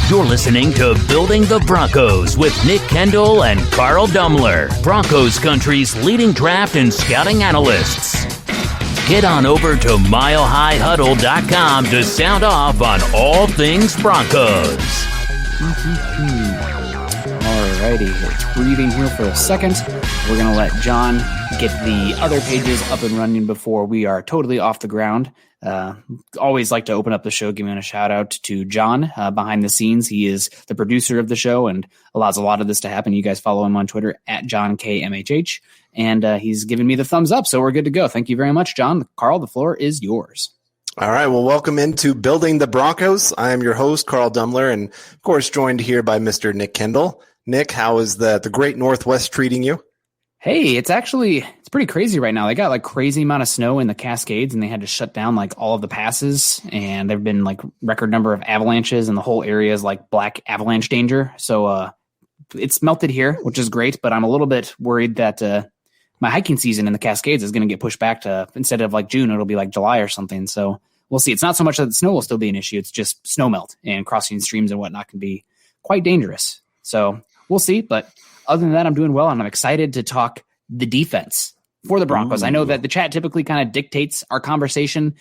You're listening to Building the Broncos with Nick Kendell and Carl Dumler, Broncos country's leading draft and scouting analysts. Get on over to milehighhuddle.com to sound off on all things Broncos. Alrighty, breathing here for a second. We're going to let John get the other pages up and running before we are totally off the ground. Always like to open up the show giving a shout out to John behind the scenes. He is the producer of the show and allows a lot of this to happen. You guys follow him on Twitter at JohnKMHH, and he's given me the thumbs up, so we're good to go. Thank you very much, John. Carl, the floor is yours. All right. Well, welcome into Building the Broncos. I am your host, Carl Dumler, and of course joined here by Mr. Nick Kendell. Nick, how is the great Northwest treating you? Hey, it's pretty crazy right now. They got like crazy amount of snow in the Cascades, and they had to shut down like all of the passes, and there've been like record number of avalanches, and the whole area is like black avalanche danger. So it's melted here, which is great, but I'm a little bit worried that my hiking season in the Cascades is going to get pushed back to, instead of like June, it'll be like July or something. So we'll see. It's not so much that the snow will still be an issue. It's just snow melt, and crossing streams and whatnot can be quite dangerous. So we'll see. But other than that, I'm doing well, and I'm excited to talk the defense for the Broncos. Ooh. I know that the chat typically kind of dictates our conversation.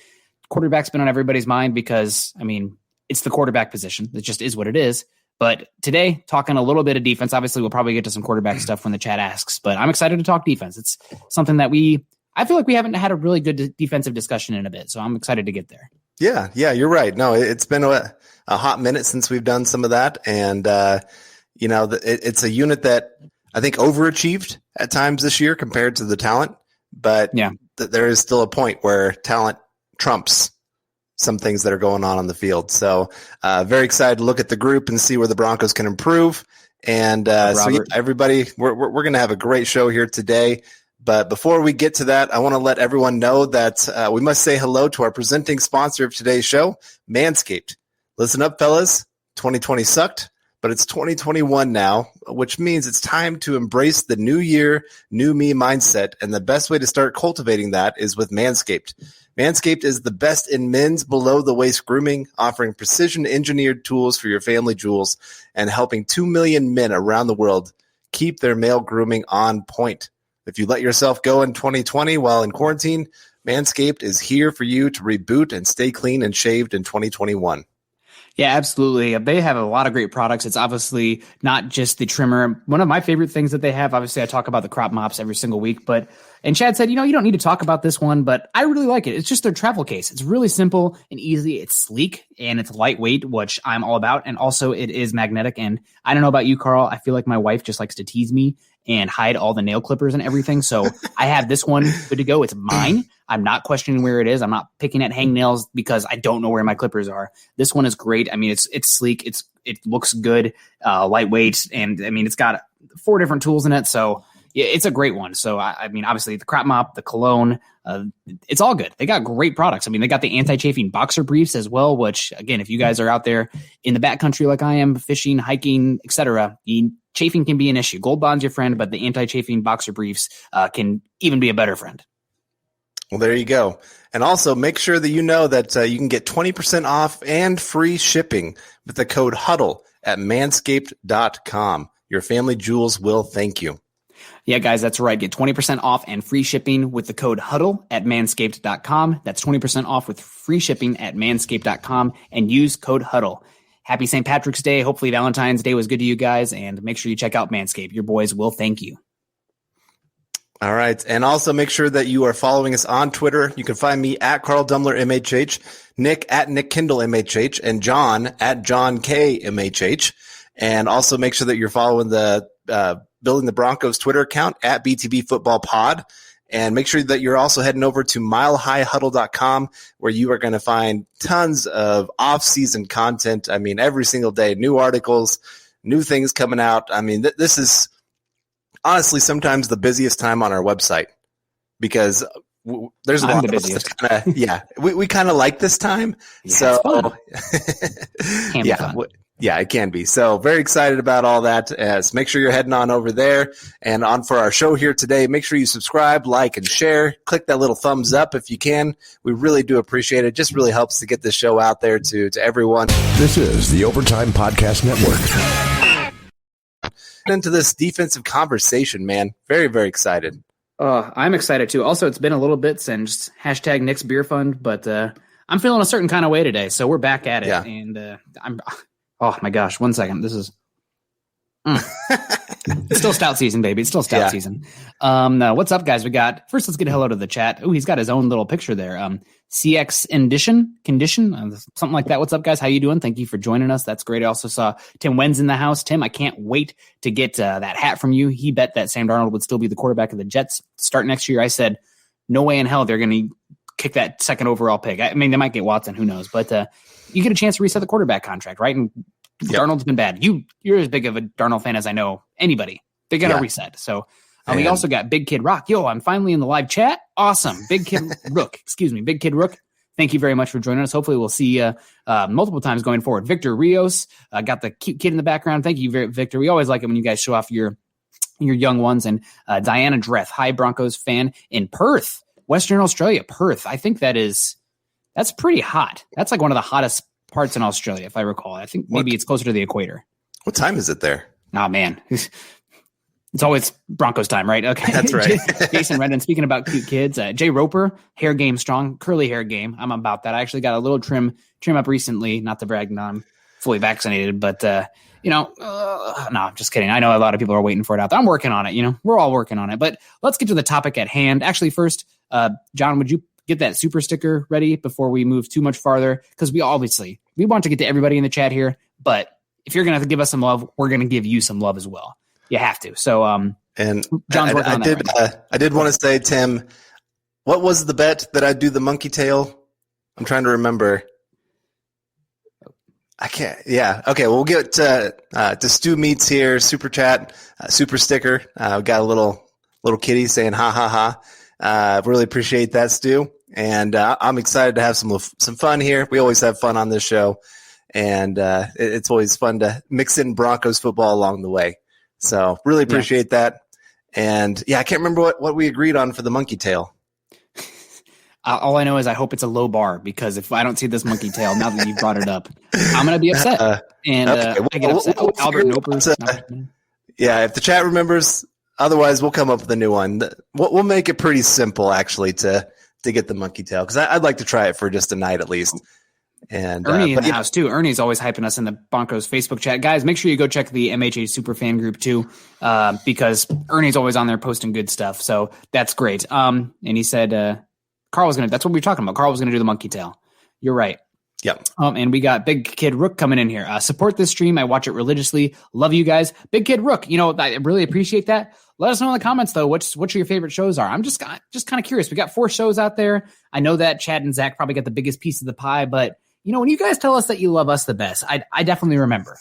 Quarterback's been on everybody's mind because, I mean, it's the quarterback position. It just is what it is. But today, talking a little bit of defense. Obviously, we'll probably get to some quarterback stuff when the chat asks, but I'm excited to talk defense. It's something that I feel like we haven't had a really good defensive discussion in a bit, so I'm excited to get there. Yeah, you're right. No, it's been a hot minute since we've done some of that, and it's a unit that I think overachieved at times this year compared to the talent, but there is still a point where talent trumps some things that are going on the field. So very excited to look at the group and see where the Broncos can improve. And everybody, we're going to have a great show here today. But before we get to that, I want to let everyone know that we must say hello to our presenting sponsor of today's show, Manscaped. Listen up, fellas. 2020 sucked, but it's 2021 now, which means it's time to embrace the new year, new me mindset. And the best way to start cultivating that is with Manscaped. Manscaped is the best in men's below-the-waist grooming, offering precision-engineered tools for your family jewels and helping 2 million men around the world keep their male grooming on point. If you let yourself go in 2020 while in quarantine, Manscaped is here for you to reboot and stay clean and shaved in 2021. Yeah, absolutely. They have a lot of great products. It's obviously not just the trimmer. One of my favorite things that they have, obviously I talk about the crop mops every single week, and Chad said, you don't need to talk about this one, but I really like it. It's just their travel case. It's really simple and easy. It's sleek and it's lightweight, which I'm all about. And also it is magnetic. And I don't know about you, Carl. I feel like my wife just likes to tease me and hide all the nail clippers and everything. So I have this one good to go. It's mine. I'm not questioning where it is. I'm not picking at hangnails because I don't know where my clippers are. This one is great. I mean, it's sleek. It looks good, lightweight. And I mean, it's got 4 different tools in it. So yeah, it's a great one. So I mean, obviously the crop mop, the cologne, it's all good. They got great products. I mean, they got the anti-chafing boxer briefs as well, which again, if you guys are out there in the backcountry like I am, fishing, hiking, etc., chafing can be an issue. Gold Bond's your friend, but the anti-chafing boxer briefs can even be a better friend. Well, there you go. And also make sure that you know that you can get 20% off and free shipping with the code HUDDLE at manscaped.com. Your family jewels will thank you. Yeah, guys, that's right. Get 20% off and free shipping with the code HUDDLE at manscaped.com. That's 20% off with free shipping at manscaped.com and use code HUDDLE. Happy St. Patrick's Day. Hopefully Valentine's Day was good to you guys, and make sure you check out Manscaped. Your boys will thank you. All right. And also make sure that you are following us on Twitter. You can find me at Carl Dumler MHH, Nick at Nick Kendell MHH, and John at John K MHH. And also make sure that you're following the Building the Broncos Twitter account at BTB Football Pod. And make sure that you're also heading over to milehighhuddle.com, where you are going to find tons of off-season content. I mean, every single day, new articles, new things coming out. I mean, this is honestly sometimes the busiest time on our website because there's a lot of us that we kind of like this time. Yeah, so yeah, Yeah, it can be. So very excited about all that. So make sure you're heading on over there and on for our show here today. Make sure you subscribe, like, and share. Click that little thumbs up if you can. We really do appreciate it. It just really helps to get this show out there to everyone. This is the Overtime Podcast Network. Into this defensive conversation, man. Very, very excited. I'm excited too. Also, it's been a little bit since hashtag Nick's Beer Fund, but I'm feeling a certain kind of way today. So we're back at it. Yeah. And oh my gosh, 1 second. This is it's still stout season, baby. It's still stout season. What's up, guys? Let's get a hello to the chat. Oh, he's got his own little picture there. CX condition, something like that. What's up, guys? How you doing? Thank you for joining us. That's great. I also saw Tim Wenz in the house. Tim, I can't wait to get that hat from you. He bet that Sam Darnold would still be the quarterback of the Jets start next year. I said, no way in hell they're going to kick that second overall pick. I mean, they might get Watson. Who knows? But you get a chance to reset the quarterback contract, right? And Darnold's been bad. You're as big of a Darnold fan as I know anybody. They got to reset. So we also got Big Kid Rock. Yo, I'm finally in the live chat. Awesome. Big Kid Rook. Big Kid Rook. Thank you very much for joining us. Hopefully we'll see you multiple times going forward. Victor Rios got the cute kid in the background. Thank you, Victor. We always like it when you guys show off your young ones. And Diana Dreth, hi Broncos fan in Perth, Western Australia. Perth. I think that's pretty hot. That's like one of the hottest parts in Australia, if I recall. I think maybe it's closer to the equator. What time is it there? Oh, man. It's always Broncos time, right? Okay. That's right. Jason Redden, speaking about cute kids, Jay Roper, hair game strong, curly hair game. I'm about that. I actually got a little trim up recently, not to brag, no, I'm fully vaccinated, but, no, I'm just kidding. I know a lot of people are waiting for it out there. I'm working on it. We're all working on it, but let's get to the topic at hand. Actually, first, John, would you get that super sticker ready before we move too much farther? Because we want to get to everybody in the chat here, but if you're going to give us some love, we're going to give you some love as well. You have to. So, and John's working on that right I did want to say, Tim, what was the bet that I'd do the monkey tail? I'm trying to remember. I can't. Yeah. Okay. We'll get to Stu Meats here. Super chat, super sticker. We got a little kitty saying ha ha ha. Really appreciate that, Stu. And I'm excited to have some fun here. We always have fun on this show, and it's always fun to mix in Broncos football along the way. So really appreciate that. And I can't remember what we agreed on for the monkey tail. All I know is I hope it's a low bar, because if I don't see this monkey tail, now that you've brought it up, I'm going to be upset. I get upset. Albert Noper. If the chat remembers, otherwise we'll come up with a new one. We'll make it pretty simple, actually, to get the monkey tail, because I'd like to try it for just a night at least. And Ernie in the house too. Ernie's always hyping us in the Broncos Facebook chat. Guys, make sure you go check the MHA super fan group too, because Ernie's always on there posting good stuff. So that's great. And he said Carl was that's what we were talking about. Carl was gonna do the monkey tail. You're right. Yep. And we got Big Kid Rook coming in here. Support this stream. I watch it religiously. Love you guys. Big Kid Rook, I really appreciate that. Let us know in the comments, though, what your favorite shows are. I'm just kind of curious. We got 4 shows out there. I know that Chad and Zach probably got the biggest piece of the pie, but when you guys tell us that you love us the best, I definitely remember.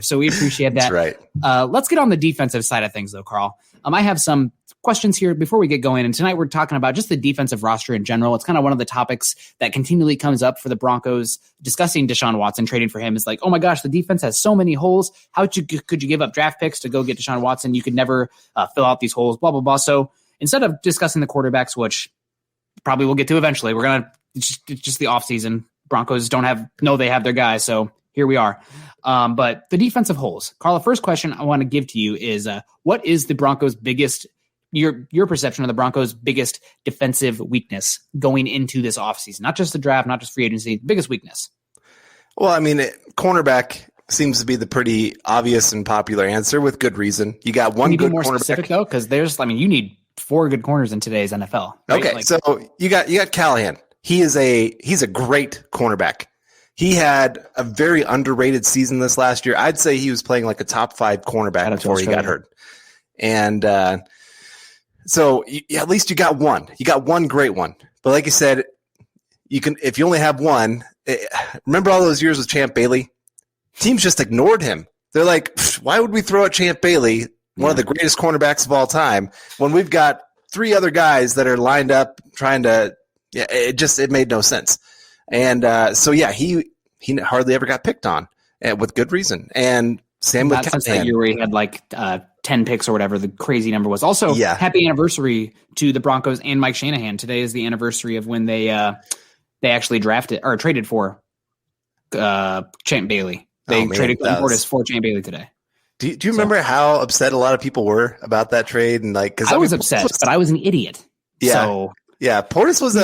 So we appreciate that. That's right. Let's get on the defensive side of things, though, Carl. I have some questions here before we get going. And tonight we're talking about just the defensive roster in general. It's kind of one of the topics that continually comes up for the Broncos. Discussing Deshaun Watson, trading for him is like, oh my gosh, the defense has so many holes. How could you give up draft picks to go get Deshaun Watson? You could never fill out these holes, blah, blah, blah. So instead of discussing the quarterbacks, which probably we'll get to eventually, it's just the offseason. Broncos they have their guys. So here we are. But the defensive holes. Carl, the first question I want to give to you is what is the Broncos' biggest, your perception of the Broncos' biggest defensive weakness going into this offseason? Not just the draft, not just free agency, biggest weakness. Well, cornerback seems to be the pretty obvious and popular answer with good reason. You got one good cornerback. Can you be more specific, though? Because you need 4 good corners in today's NFL. Right? Okay, so you got Callahan. He's a great cornerback. He had a very underrated season this last year. I'd say he was playing like a top 5 cornerback before he got hurt. And so at least you got one. You got one great one. But like you said, if you only have one. Remember all those years with Champ Bailey? Teams just ignored him. They're like, why would we throw at Champ Bailey, one of the greatest cornerbacks of all time, when we've got 3 other guys that are lined up trying to – it made no sense. And he hardly ever got picked on. and with good reason. And same with since that year where he had like 10 picks or whatever the crazy number was. Also, happy anniversary to the Broncos and Mike Shanahan. Today is the anniversary of when they actually drafted or traded for Champ Bailey. They traded Clinton Portis for Champ Bailey today. Do you remember how upset a lot of people were about that trade? And like, I was upset, but I was an idiot. Yeah, so, yeah. Portis was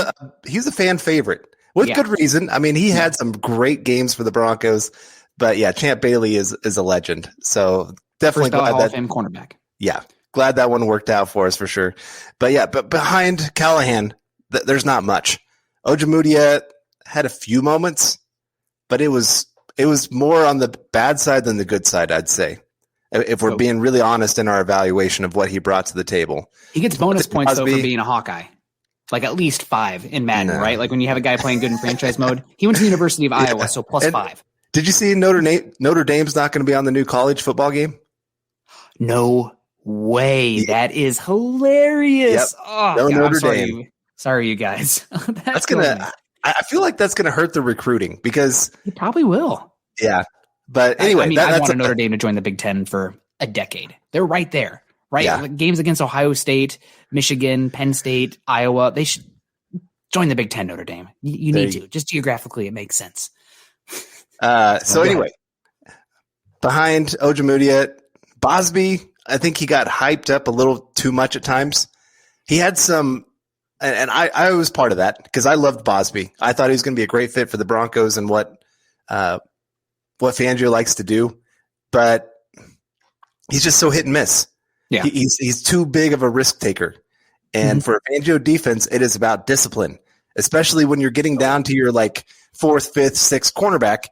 he's a fan favorite with good reason. I mean, he had some great games for the Broncos, but yeah, Champ Bailey is a legend. So definitely glad Hall of Fame cornerback. Yeah, glad that one worked out for us for sure. But yeah, but behind Callahan, there's not much. Ojemudia had a few moments, but it was more on the bad side than the good side, I'd say. If we're being really honest in our evaluation of what he brought to the table. He gets bonus points, though, for being a Hawkeye. Like at least 5 in Madden, right? Like when you have a guy playing good in franchise mode. He went to the University of Iowa, so plus 5. Did you see Notre Dame's not going to be on the new college football game? No way. Yeah. That is hilarious. Yep. Oh, no, Notre Dame. Sorry, you guys. That's going to – I feel like that's going to hurt the recruiting because – It probably will. Yeah. But anyway, I wanted Notre Dame to join the Big Ten for a decade. They're right there, right? Yeah. Like games against Ohio State, Michigan, Penn State, Iowa. They should join the Big Ten, Notre Dame. You need to. Just geographically, it makes sense. Anyway, behind Ojemudia, Bosby, I think he got hyped up a little too much at times. He had some, and I was part of that because I loved Bosby. I thought he was going to be a great fit for the Broncos and what Fangio likes to do, but he's just so hit and miss. Yeah, he's too big of a risk taker, and for a Fangio defense, it is about discipline, especially when you're getting down to your like 4th, 5th, 6th cornerback.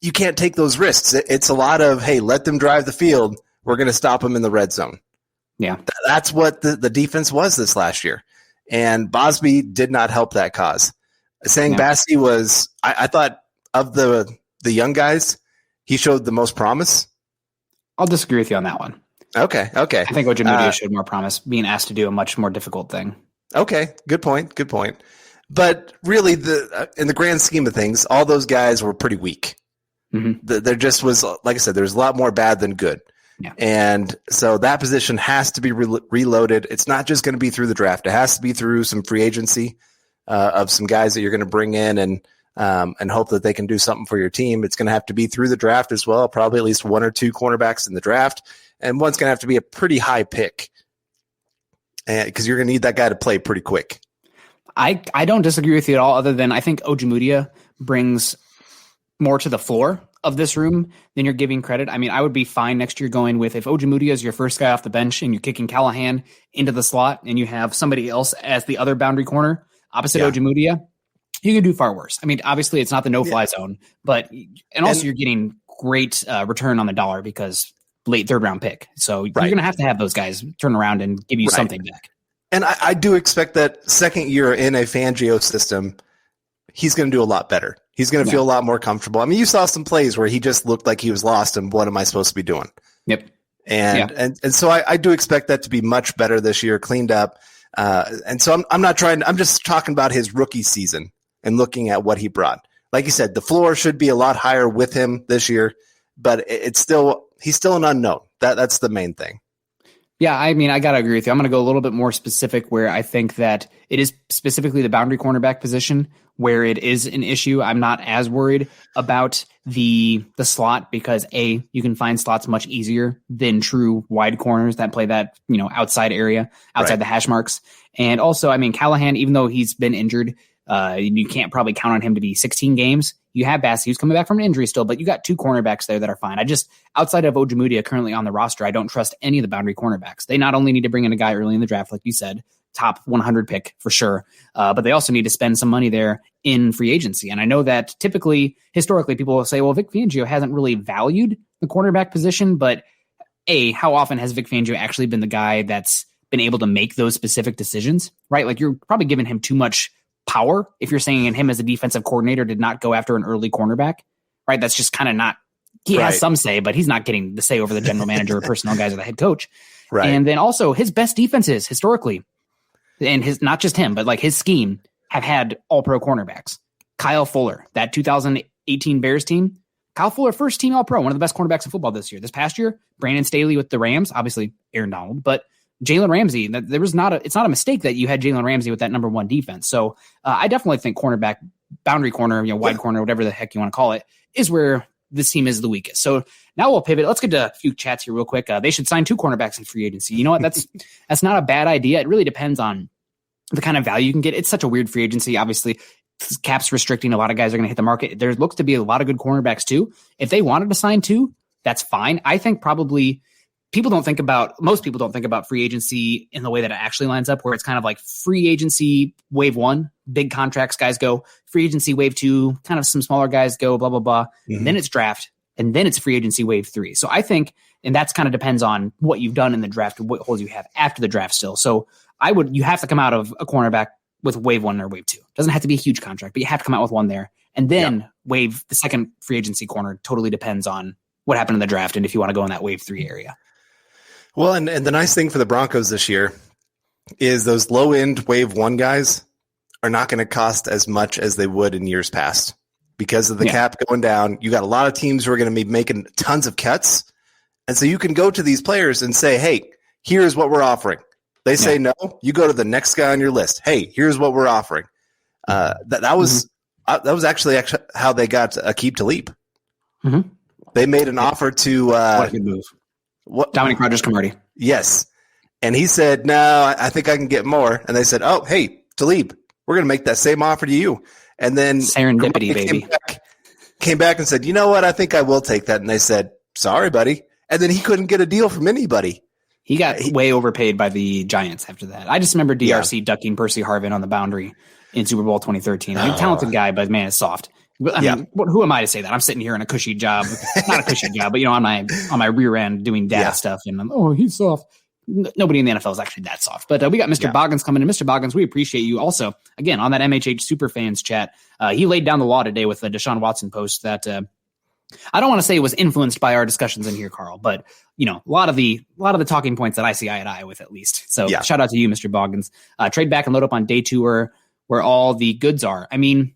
You can't take those risks. It's a lot of, hey, let them drive the field. We're going to stop them in the red zone. Yeah, that's what the defense was this last year, and Bosby did not help that cause. Saying Bassey was, I thought of the young guys, he showed the most promise. I'll disagree with you on that one. Okay. I think Ojemudia showed more promise, being asked to do a much more difficult thing. Okay, good point. But really, in the grand scheme of things, all those guys were pretty weak. Mm-hmm. There just was, like I said, there's a lot more bad than good. Yeah. And so that position has to be reloaded. It's not just going to be through the draft. It has to be through some free agency of some guys that you're going to bring in and hope that they can do something for your team. It's going to have to be through the draft as well, probably at least 1 or 2 cornerbacks in the draft. And one's going to have to be a pretty high pick because you're going to need that guy to play pretty quick. I don't disagree with you at all, other than I think Ojemudia brings more to the floor of this room than you're giving credit. I mean, I would be fine next year going with if Ojemudia is your first guy off the bench and you're kicking Callahan into the slot and you have somebody else as the other boundary corner opposite Ojemudia, you can do far worse. I mean, obviously it's not the no-fly zone, but you're getting great return on the dollar because late 3rd round pick. So you're going to have those guys turn around and give you something back. And I do expect that second year in a Fangio system, he's going to do a lot better. He's going to feel a lot more comfortable. I mean, you saw some plays where he just looked like he was lost and what am I supposed to be doing? Yep. And so I do expect that to be much better this year, cleaned up. And so I'm just talking about his rookie season and looking at what he brought. Like you said, the floor should be a lot higher with him this year, but he's still an unknown. That's the main thing. Yeah, I mean, I got to agree with you. I'm going to go a little bit more specific where I think that it is specifically the boundary cornerback position where it is an issue. I'm not as worried about the slot because you can find slots much easier than true wide corners that play that, outside area, outside the hash marks. And also, I mean, Callahan, even though he's been injured, you can't probably count on him to be 16 games. You have Bassey, who's coming back from an injury still, but you got 2 cornerbacks there that are fine. Outside of Ojemudia currently on the roster, I don't trust any of the boundary cornerbacks. They not only need to bring in a guy early in the draft, like you said, top 100 pick for sure, but they also need to spend some money there in free agency. And I know that historically, people will say, well, Vic Fangio hasn't really valued the cornerback position, but how often has Vic Fangio actually been the guy that's been able to make those specific decisions, right? Like you're probably giving him too much power if you're saying him as a defensive coordinator did not go after an early cornerback, right? That's just kind of not, he has some say, but he's not getting the say over the general manager or personnel guys or the head coach. Right. And then also his best defenses historically, and not just him, but like his scheme have had all pro cornerbacks. Kyle Fuller, that 2018 Bears team, Kyle Fuller, first team All-Pro, one of the best cornerbacks in football this year. This past year, Brandon Staley with the Rams, obviously Aaron Donald, but Jalen Ramsey, it's not a mistake that you had Jalen Ramsey with that number one defense. So I definitely think cornerback, boundary corner, wide corner, whatever the heck you want to call it, is where this team is the weakest. So now we'll pivot. Let's get to a few chats here real quick. They should sign 2 cornerbacks in free agency. You know what? That's not a bad idea. It really depends on the kind of value you can get. It's such a weird free agency. Obviously, cap's restricting. A lot of guys are going to hit the market. There looks to be a lot of good cornerbacks too. If they wanted to sign 2, that's fine. I think probably most people don't think about free agency in the way that it actually lines up, where it's kind of like free agency wave 1, big contracts guys go, free agency wave 2, kind of some smaller guys go, blah, blah, blah. Mm-hmm. Then it's draft, and then it's free agency wave 3. So I think, and that's kind of depends on what you've done in the draft, what holes you have after the draft still. So you have to come out of a cornerback with wave 1 or wave 2. Doesn't have to be a huge contract, but you have to come out with one there. And then the second free agency corner totally depends on what happened in the draft and if you want to go in that wave 3 area. Well, and the nice thing for the Broncos this year is those low-end wave 1 guys are not going to cost as much as they would in years past because of the cap going down. You got a lot of teams who are going to be making tons of cuts. And so you can go to these players and say, hey, here's what we're offering. They say no, you go to the next guy on your list. Hey, here's what we're offering. That was actually how they got Aqib Talib. Mm-hmm. They made an offer to what a good move. Dominic Rodgers-Cromartie. Yes. And he said, no, I think I can get more. And they said, oh, hey, Talib, we're going to make that same offer to you. And then serendipity, baby. Came back and said, you know what? I think I will take that. And they said, sorry, buddy. And then he couldn't get a deal from anybody. He got way overpaid by the Giants after that. I just remember DRC ducking Percy Harvin on the boundary in Super Bowl 2013. Talented guy, but man, it's soft. I mean, who am I to say that? I'm sitting here in a cushy job, not a cushy job, but on my rear end doing data stuff, and he's soft. Nobody in the NFL is actually that soft. But we got Mr. Boggins coming in. Mr. Boggins, we appreciate you also. Again, on that MHH Superfans chat, he laid down the law today with the Deshaun Watson post that I don't want to say it was influenced by our discussions in here, Carl, but a lot of the talking points that I see eye to eye with, at least. So shout out to you, Mr. Boggins. Trade back and load up on day 2 where all the goods are. I mean,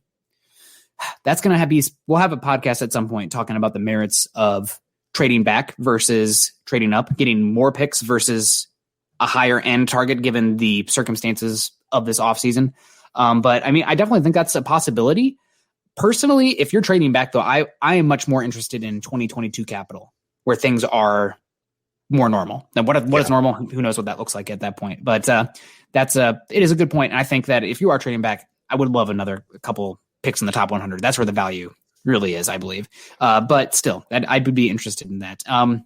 that's going to we'll have a podcast at some point talking about the merits of trading back versus trading up, getting more picks versus a higher end target given the circumstances of this offseason. But I mean, I definitely think that's a possibility. Personally, if you're trading back, though, I am much more interested in 2022 capital where things are more normal. Now, what is normal? Who knows what that looks like at that point? But it is a good point. And I think that if you are trading back, I would love another couple picks in the top 100. That's where the value really is, I believe. But still, I would be interested in that. And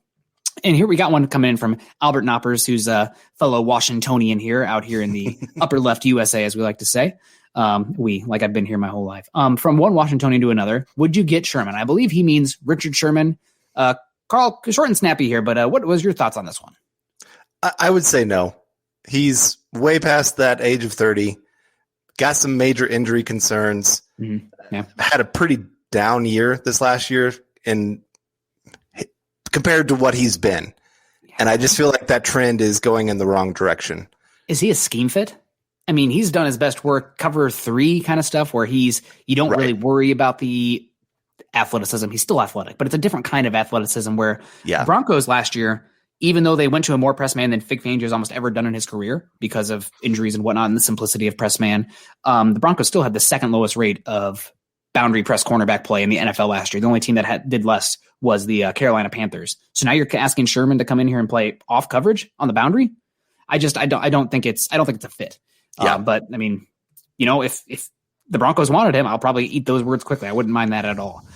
here we got one coming in from Albert Knoppers, who's a fellow Washingtonian out here in the upper left USA, as we like to say. I've been here my whole life. From one Washingtonian to another, would you get Sherman? I believe he means Richard Sherman. Carl, short and snappy here, but what was your thoughts on this one? I would say no. He's way past that age of 30. Got some major injury concerns. Mm-hmm. Yeah. Had a pretty down year this last year compared to what he's been. Yeah. And I just feel like that trend is going in the wrong direction. Is he a scheme fit? I mean, he's done his best work, cover 3 kind of stuff where you don't really worry about the athleticism. He's still athletic, but it's a different kind of athleticism where Broncos last year, even though they went to a more press man than Vic Fangio has almost ever done in his career because of injuries and whatnot and the simplicity of press man, the Broncos still had the second lowest rate of boundary press cornerback play in the NFL last year. The only team that did less was the Carolina Panthers. So now you're asking Sherman to come in here and play off coverage on the boundary. I don't think it's a fit. But I mean, if the Broncos wanted him, I'll probably eat those words quickly. I wouldn't mind that at all.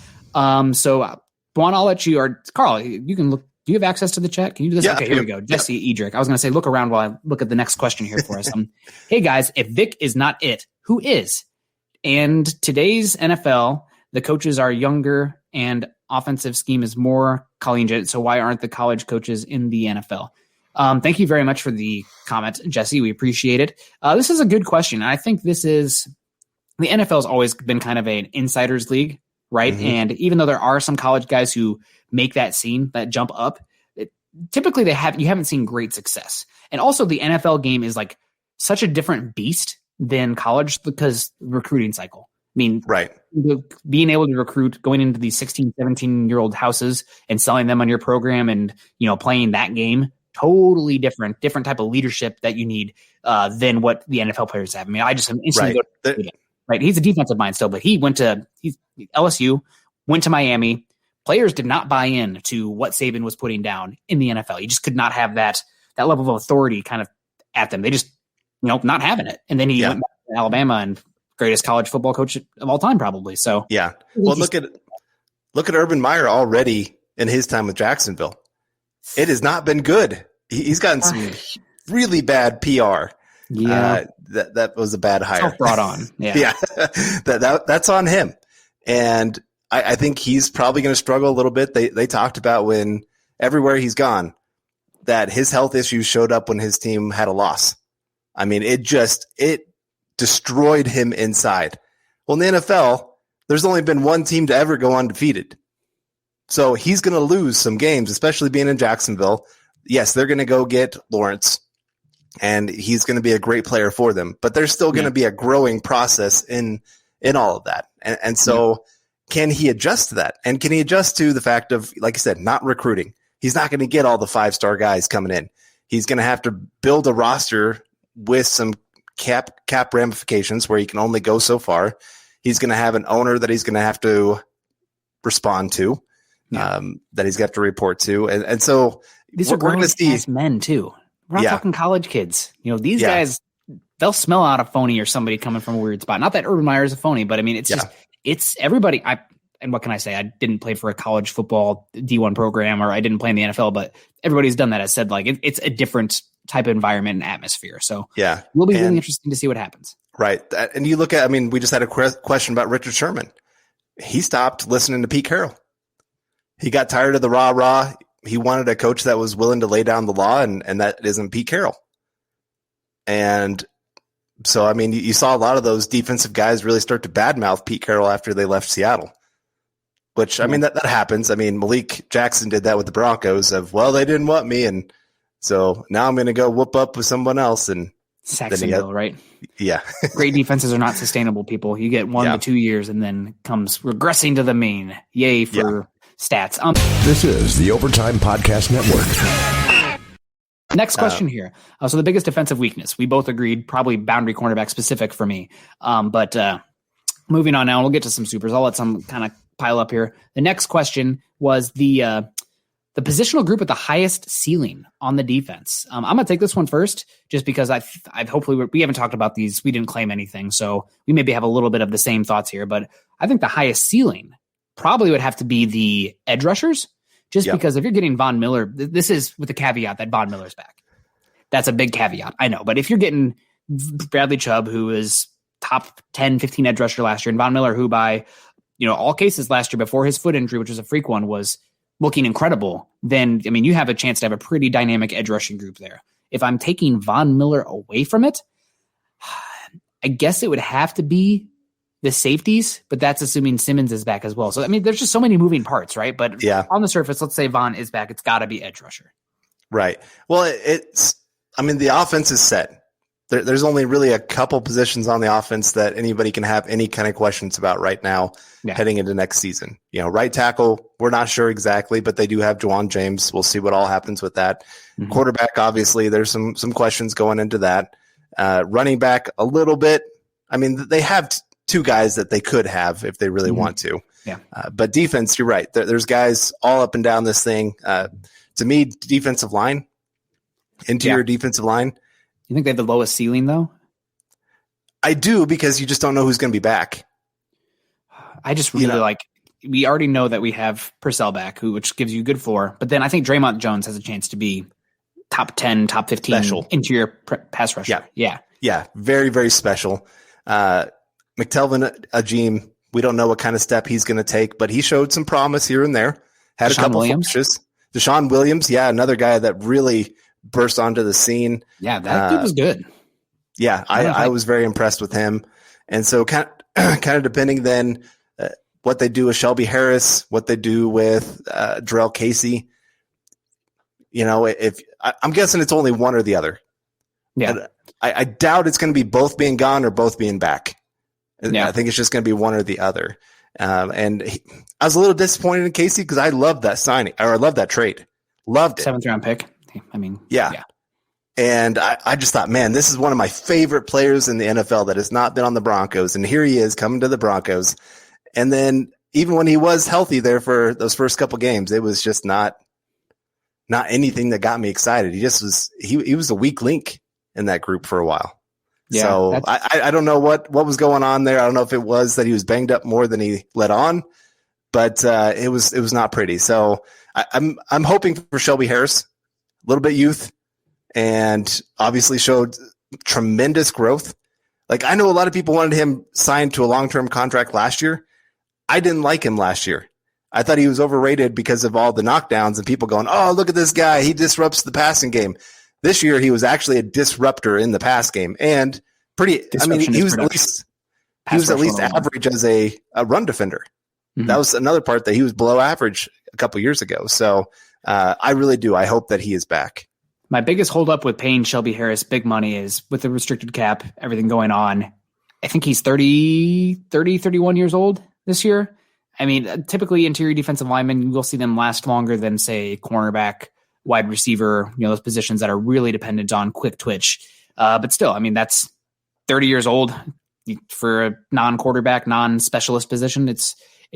So Juan, I'll let you, or Carl, you can look. Do you have access to the chat? Can you do this? Okay, here we go. Jesse Edrick. I was going to say, look around while I look at the next question here for us. Hey guys, if Vic is not it, who is? And today's NFL, the coaches are younger and offensive scheme is more collegiate. So why aren't the college coaches in the NFL? Thank you very much for the comment, Jesse. We appreciate it. This is a good question. I think the NFL has always been kind of an insider's league, right? Mm-hmm. And even though there are some college guys who make that jump up, typically you haven't seen great success. And also the NFL game is like such a different beast than college because recruiting cycle. mean, right. Being able to recruit, going into these 16, 17-year-old houses and selling them on your program and, playing that game, totally different type of leadership that you need than what the NFL players have. I mean, I just instantly go to right. He's a defensive mind still, but he's LSU, went to Miami. Players did not buy in to what Saban was putting down in the NFL. You just could not have that level of authority kind of at them. They just, not having it. And then he went back to Alabama and greatest college football coach of all time, probably. So yeah. Well, look at Urban Meyer already in his time with Jacksonville. It has not been good. He's gotten some really bad PR. Yeah, that was a bad hire. Brought on. Yeah, that's on him. And I think he's probably going to struggle a little bit. They talked about when everywhere he's gone that his health issues showed up when his team had a loss. I mean, it destroyed him inside. Well, in the NFL, there's only been one team to ever go undefeated. So he's going to lose some games, especially being in Jacksonville. Yes, they're going to go get Lawrence, and he's going to be a great player for them. But there's still going to be a growing process in all of that. And so can he adjust to that? And can he adjust to the fact of, like I said, not recruiting? He's not going to get all the 5-star guys coming in. He's going to have to build a roster with some cap ramifications where he can only go so far. He's going to have an owner that he's going to have to respond to, that he's got to report to. And so these are grown ass men too. We're not talking college kids. These guys, they'll smell out a phony or somebody coming from a weird spot. Not that Urban Meyer is a phony, but I mean, it's everybody. And what can I say? I didn't play for a college football D1 program, or I didn't play in the NFL, but everybody's done that. I said, like, it's a different type of environment and atmosphere. So it will be really interesting to see what happens. Right. And you look at, we just had a question about Richard Sherman. He stopped listening to Pete Carroll. He got tired of the rah-rah. He wanted a coach that was willing to lay down the law, and that isn't Pete Carroll. And so, you saw a lot of those defensive guys really start to badmouth Pete Carroll after they left Seattle, which, that happens. Malik Jackson did that with the Broncos of, well, they didn't want me, and so now I'm going to go whoop up with someone else. And Saxonville, right? Yeah. Great defenses are not sustainable, people. You get 1 to 2 years and then comes regressing to the mean. Yay for stats. This is the Overtime Podcast Network. Next question here. So the biggest defensive weakness, we both agreed, probably boundary cornerback specific for me. But moving on now, we'll get to some supers. I'll let some kind of pile up here. The next question was the positional group with the highest ceiling on the defense. I'm going to take this one first, just because I've hopefully we haven't talked about these. We didn't claim anything, so we maybe have a little bit of the same thoughts here. But I think the highest ceiling probably would have to be the edge rushers, just because if you're getting Von Miller, this is with the caveat that Von Miller's back. That's a big caveat, I know. But if you're getting Bradley Chubb, who is top 10, 15 edge rusher last year, and Von Miller, who by all cases last year before his foot injury, which was a freak one, was looking incredible, then, you have a chance to have a pretty dynamic edge rushing group there. If I'm taking Von Miller away from it, I guess it would have to be the safeties, but that's assuming Simmons is back as well. So, there's just so many moving parts, right? But on the surface, let's say Von is back. It's got to be edge rusher. Right. Well, the offense is set. There's only really a couple positions on the offense that anybody can have any kind of questions about right now heading into next season. Right tackle, we're not sure exactly, but they do have Juwan James. We'll see what all happens with that. Mm-hmm. Quarterback, obviously, there's some questions going into that. Running back, a little bit. They have two guys that they could have if they really want to. Yeah. But defense, you're right. There's guys all up and down this thing. To me, defensive line, interior defensive line. You think they have the lowest ceiling, though? I do, because you just don't know who's going to be back. I just really we already know that we have Purcell back, which gives you a good floor. But then I think Draymond Jones has a chance to be top 10, top 15 interior pass rusher. Yeah. Very, very special. McTelvin Ajim, we don't know what kind of step he's going to take, but he showed some promise here and there. Had Deshaun a couple Williams. flashes. Deshaun Williams, another guy that really burst onto the scene. Yeah, that dude was good. Yeah, I was very impressed with him. And so kind of depending then what they do with Shelby Harris, what they do with Jarrell Casey, if I'm guessing it's only one or the other. Yeah. And I doubt it's going to be both being gone or both being back. I think it's just going to be one or the other. I was a little disappointed in Casey because I loved that signing, or I loved that trade. Loved it. 7th round pick. I mean, yeah. And I just thought, man, this is one of my favorite players in the NFL that has not been on the Broncos. And here he is coming to the Broncos. And then even when he was healthy there for those first couple games, it was just not anything that got me excited. He just was, he was a weak link in that group for a while. Yeah, so I don't know what was going on there. I don't know if it was that he was banged up more than he let on, but it was not pretty. So I'm hoping for Shelby Harris, a little bit youth, and obviously showed tremendous growth. Like, I know a lot of people wanted him signed to a long-term contract last year. I didn't like him last year. I thought he was overrated because of all the knockdowns and people going, "Oh, look at this guy. He disrupts the passing game." This year, he was actually a disruptor in the pass game and pretty. I mean, he was at least average as a run defender. Mm-hmm. That was another part that he was below average a couple years ago. So I really do. I hope that he is back. My biggest holdup with paying Shelby Harris big money is with the restricted cap, everything going on. I think he's 31 years old this year. I mean, typically interior defensive linemen, you will see them last longer than, say, cornerback, wide receiver, those positions that are really dependent on quick twitch. But still, I mean, that's 30 years old for a non-quarterback, non-specialist position. It's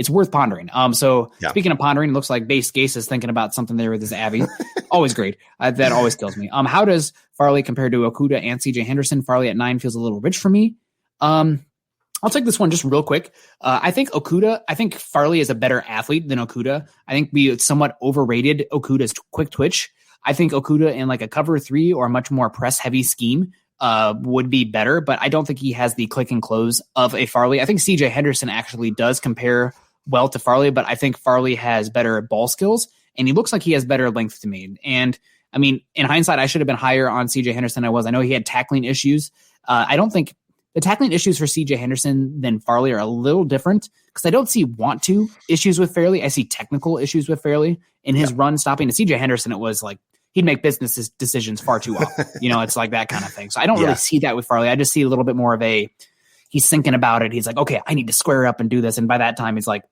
worth pondering. Speaking of pondering, it looks like Base Gase is thinking about something there with his Abby. Always great. That always kills me. How does Farley compare to Okuda and CJ Henderson? Farley at 9 feels a little rich for me. I'll take this one just real quick. I think Farley is a better athlete than Okuda. I think we somewhat overrated Okuda's quick twitch. I think Okuda in like a cover 3 or a much more press heavy scheme would be better, but I don't think he has the click and close of a Farley. I think CJ Henderson actually does compare well to Farley, but I think Farley has better ball skills and he looks like he has better length to me. And I mean, in hindsight, I should have been higher on CJ Henderson than I was. I know he had tackling issues. I don't think the tackling issues for CJ Henderson than Farley are a little different because I don't see want to issues with Farley. I see technical issues with Farley in his run stopping. To CJ Henderson, it was like he'd make business decisions far too often. It's like that kind of thing. So I don't really see that with Farley. I just see a little bit more of he's thinking about it. He's like, okay, I need to square up and do this. And by that time, he's like,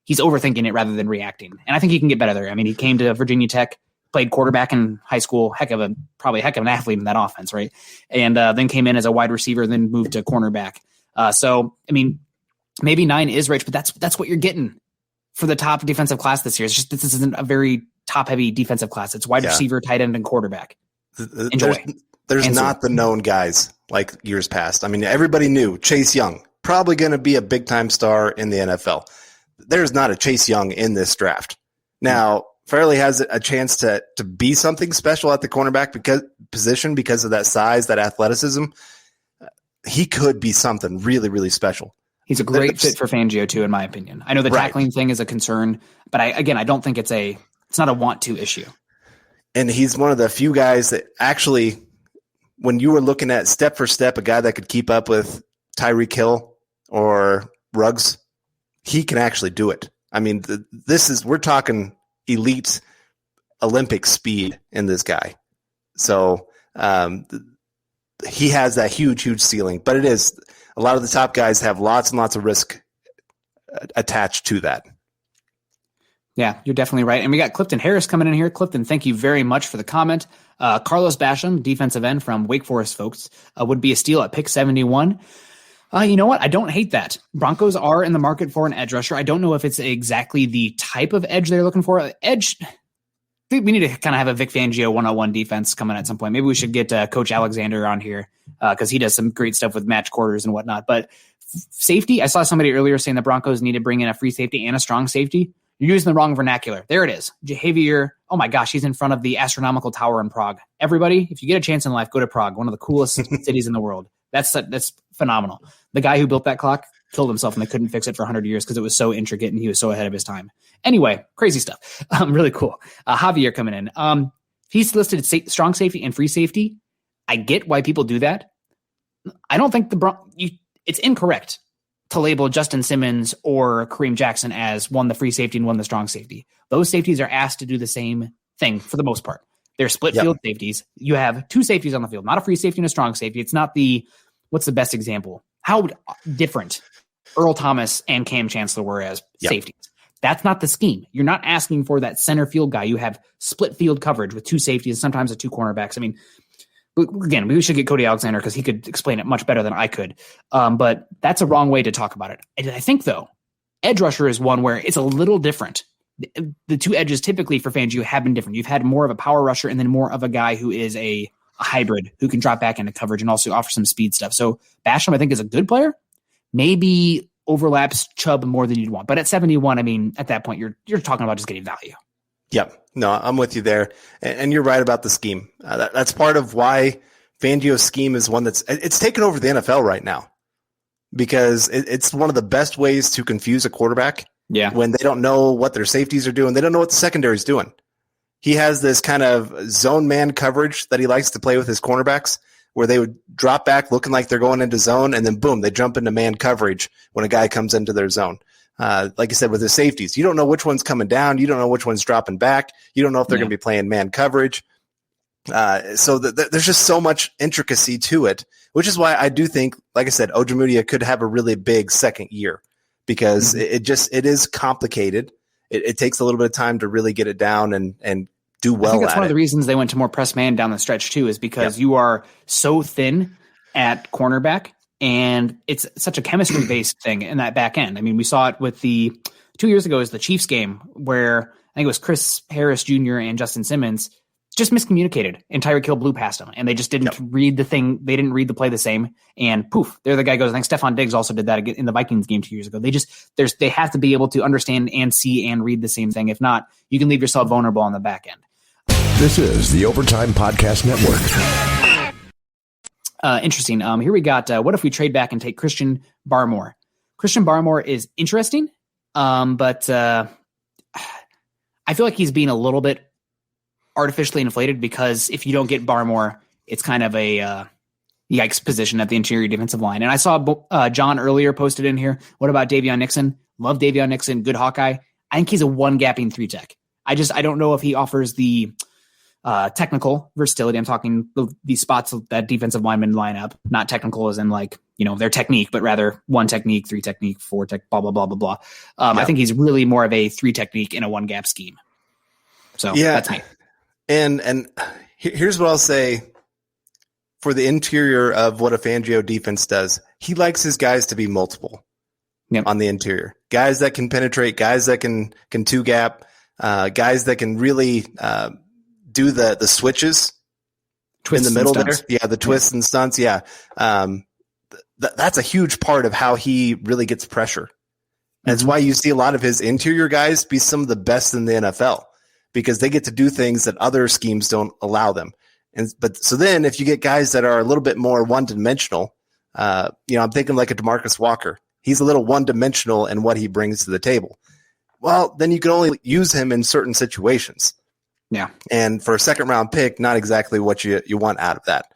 he's overthinking it rather than reacting. And I think he can get better there. I mean, he came to Virginia Tech, played quarterback in high school, probably heck of an athlete in that offense, right? And then came in as a wide receiver, then moved to cornerback. So, I mean, maybe 9 is rich, but that's what you're getting for the top defensive class this year. It's just this isn't a very top-heavy defensive class. It's wide receiver, tight end, and quarterback. Enjoy. There's not the known guys like years past. I mean, everybody knew Chase Young, probably going to be a big-time star in the NFL. There's not a Chase Young in this draft. Now, Farley has a chance to be something special at the cornerback position because of that size, that athleticism. He could be something really, really special. He's a great fit for Fangio too, in my opinion. I know the tackling thing is a concern, but I don't think it's not a want to issue. And he's one of the few guys that actually, when you were looking at step for step, a guy that could keep up with Tyreek Hill or Ruggs, he can actually do it. I mean, we're talking elite Olympic speed in this guy. So he has that huge ceiling, but it is a lot of the top guys have lots and lots of risk attached to that. Yeah, you're definitely right. And we got Clifton Harris coming in here. Clifton, thank you very much for the comment. Carlos Basham, defensive end from Wake Forest folks, would be a steal at pick 71. You know what? I don't hate that. Broncos are in the market for an edge rusher. I don't know if it's exactly the type of edge they're looking for. Edge, I think we need to kind of have a Vic Fangio 101 defense coming at some point. Maybe we should get Coach Alexander on here because he does some great stuff with match quarters and whatnot. But safety, I saw somebody earlier saying the Broncos need to bring in a free safety and a strong safety. You're using the wrong vernacular. There it is. Javier, oh my gosh, he's in front of the astronomical tower in Prague. Everybody, if you get a chance in life, go to Prague, one of the coolest cities in the world. That's phenomenal. The guy who built that clock killed himself and they couldn't fix it for 100 years because it was so intricate and he was so ahead of his time. Anyway, crazy stuff. Really cool. Javier coming in. He's listed strong safety and free safety. I get why people do that. I don't think it's incorrect to label Justin Simmons or Kareem Jackson as one the free safety and one the strong safety. Those safeties are asked to do the same thing for the most part. They're split field safeties. You have 2 safeties on the field, not a free safety and a strong safety. It's not what's the best example? how different Earl Thomas and Cam Chancellor were as safeties. That's not the scheme. You're not asking for that center field guy. You have split field coverage with 2 safeties, sometimes the 2 cornerbacks. I mean, again, we should get Cody Alexander because he could explain it much better than I could. But that's a wrong way to talk about it. And I think, though, edge rusher is one where it's a little different. The 2 edges typically for Fangio have been different. You've had more of a power rusher and then more of a guy who is a hybrid who can drop back into coverage and also offer some speed stuff. So Basham, I think, is a good player. Maybe overlaps Chubb more than you'd want. But at 71, I mean, at that point, you're talking about just getting value. Yep. No, I'm with you there. And you're right about the scheme. That's part of why Fangio's scheme is one it's taken over the NFL right now because it's one of the best ways to confuse a quarterback when they don't know what their safeties are doing. They don't know what the secondary is doing. He has this kind of zone man coverage that he likes to play with his cornerbacks where they would drop back looking like they're going into zone, and then boom, they jump into man coverage when a guy comes into their zone. Like I said, with the safeties, you don't know which one's coming down. You don't know which one's dropping back. You don't know if they're going to be playing man coverage. So there's just so much intricacy to it, which is why I do think, like I said, Ojemudia could have a really big second year because it is complicated. It takes a little bit of time to really get it down and do well. I think that's one of the reasons they went to more press man down the stretch too, is because you are so thin at cornerback and it's such a chemistry based thing in that back end. I mean, we saw it with 2 years ago is the Chiefs game where I think it was Chris Harris Jr. and Justin Simmons just miscommunicated and Tyreek Hill blew past them and they just didn't read the thing. They didn't read the play the same and poof, there the guy goes. I think Stephon Diggs also did that in the Vikings game 2 years ago. They have to be able to understand and see and read the same thing. If not, you can leave yourself vulnerable on the back end. This is the Overtime Podcast Network. Interesting. Here we got, what if we trade back and take Christian Barmore? Christian Barmore is interesting, but I feel like he's being a little bit artificially inflated because if you don't get Barmore, it's kind of a yikes position at the interior defensive line. And I saw John earlier posted in here. What about Daveon Nixon? Love Daveon Nixon. Good Hawkeye. I think he's a 1-gapping 3-tech. I don't know if he offers the technical versatility. I'm talking the spots that defensive linemen line up, not technical as in like, their technique, but rather 1 technique, 3 technique, 4 tech, blah, blah, blah, blah, blah. I think he's really more of a 3 technique in a 1-gap scheme. So that's me. And here's what I'll say for the interior of what a Fangio defense does. He likes his guys to be multiple on the interior. Guys that can penetrate, guys that can 2-gap, guys that can really do the switches twists in the middle there. Yeah, the twists and stunts. Yeah. That's a huge part of how he really gets pressure. That's why you see a lot of his interior guys be some of the best in the NFL because they get to do things that other schemes don't allow them. So then if you get guys that are a little bit more one-dimensional, I'm thinking like a DeMarcus Walker. He's a little one-dimensional in what he brings to the table. Well, then you can only use him in certain situations. Yeah. And for a second-round pick, not exactly what you want out of that.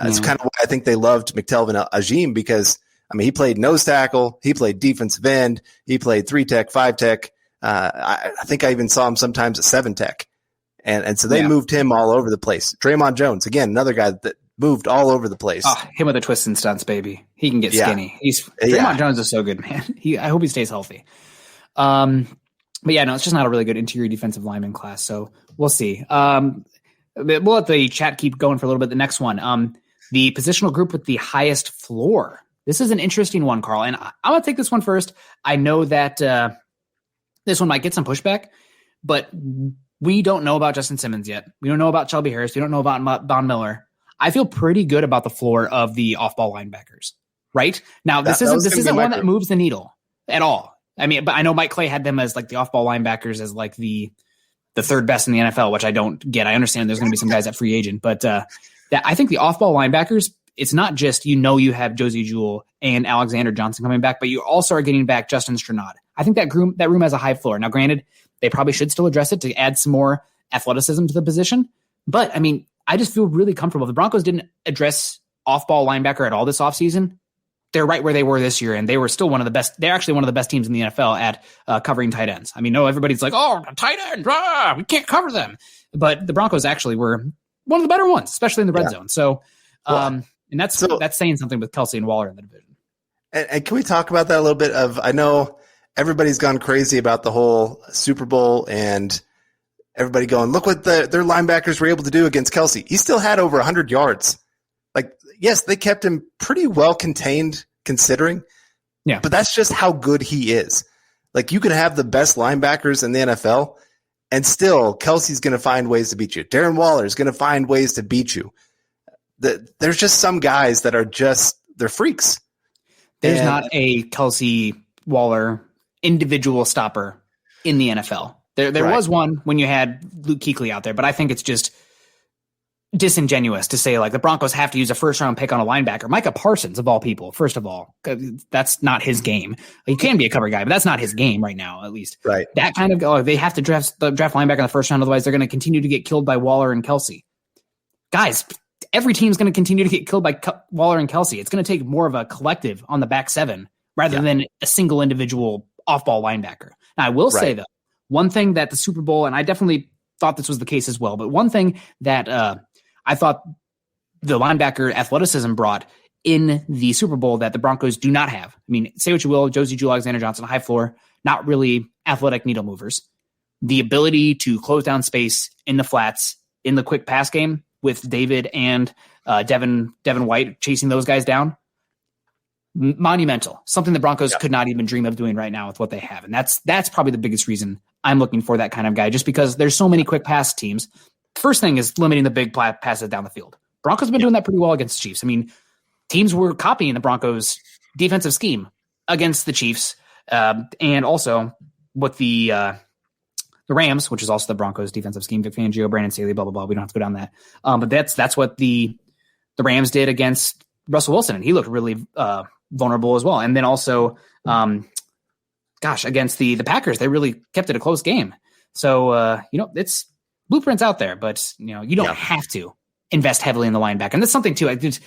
It's kind of why I think they loved McTelvin Agim because, he played nose tackle, he played defensive end, he played 3-tech, 5-tech. I think I even saw him sometimes at 7-tech. And so they moved him all over the place. Draymond Jones, again, another guy that moved all over the place. Oh, him with the twists and stunts, baby. He can get skinny. Draymond Jones is so good, man. I hope he stays healthy. But yeah, no, it's just not a really good interior defensive lineman class. So we'll see. We'll let the chat keep going for a little bit. The next one, the positional group with the highest floor. This is an interesting one, Carl. And I'm going to take this one first. I know that this one might get some pushback, but we don't know about Justin Simmons yet. We don't know about Shelby Harris. We don't know about Von Miller. I feel pretty good about the floor of the off-ball linebackers, right? Now, this isn't one that moves the needle at all. But I know Mike Clay had them as like the off-ball linebackers as like the third best in the NFL, which I don't get. I understand there's going to be some guys at free agent, but I think the off-ball linebackers, it's not just, you have Josie Jules and Alexander Johnson coming back, but you also are getting back Justin Stranad. I think that room has a high floor. Now, granted, they probably should still address it to add some more athleticism to the position, but I just feel really comfortable. The Broncos didn't address off-ball linebacker at all this offseason. They're right where they were this year, and they were still one of the best. They're actually one of the best teams in the NFL at covering tight ends. Everybody's like, oh, tight ends, we can't cover them. But the Broncos actually were one of the better ones, especially in the red zone. So, and that's saying something with Kelsey and Waller in the division. And can we talk about that a little bit? I know everybody's gone crazy about the whole Super Bowl and everybody going, look what their linebackers were able to do against Kelsey. He still had over 100 yards. Like, yes, they kept him pretty well contained considering. Yeah. But that's just how good he is. Like, you can have the best linebackers in the NFL, and still Kelsey's going to find ways to beat you. Darren Waller is going to find ways to beat you. There's just some guys that are just – they're freaks. There's not a Kelsey Waller individual stopper in the NFL. There was one when you had Luke Kuechly out there, but I think it's just disingenuous to say like the Broncos have to use a first-round pick on a linebacker. Micah Parsons, of all people, first of all, that's not his game. He can be a cover guy, but that's not his game right now, at least. Right. That kind of they have to draft linebacker in the first round, otherwise they're going to continue to get killed by Waller and Kelsey. Guys, every team's going to continue to get killed by Waller and Kelsey. It's going to take more of a collective on the back seven rather than a single individual off-ball linebacker. Now, I will say, though, one thing that the Super Bowl, and I definitely thought this was the case as well, but one thing that I thought the linebacker athleticism brought in the Super Bowl that the Broncos do not have. I mean, say what you will, Josie Jules, Alexander Johnson, high floor, not really athletic needle movers. The ability to close down space in the flats in the quick pass game with David and Devin White chasing those guys down, monumental. Something the Broncos could not even dream of doing right now with what they have. And that's probably the biggest reason I'm looking for that kind of guy, just because there's so many quick pass teams. First thing is limiting the big passes down the field. Broncos have been doing that pretty well against the Chiefs. I mean, teams were copying the Broncos' defensive scheme against the Chiefs, and also with the Rams, which is also the Broncos' defensive scheme. Vic Fangio, Brandon Staley, blah blah blah. We don't have to go down that, but that's what the Rams did against Russell Wilson, and he looked really vulnerable as well. And then also, against the Packers, they really kept it a close game. So it's blueprints out there, but you don't have to invest heavily in the linebacker. And that's something too. It's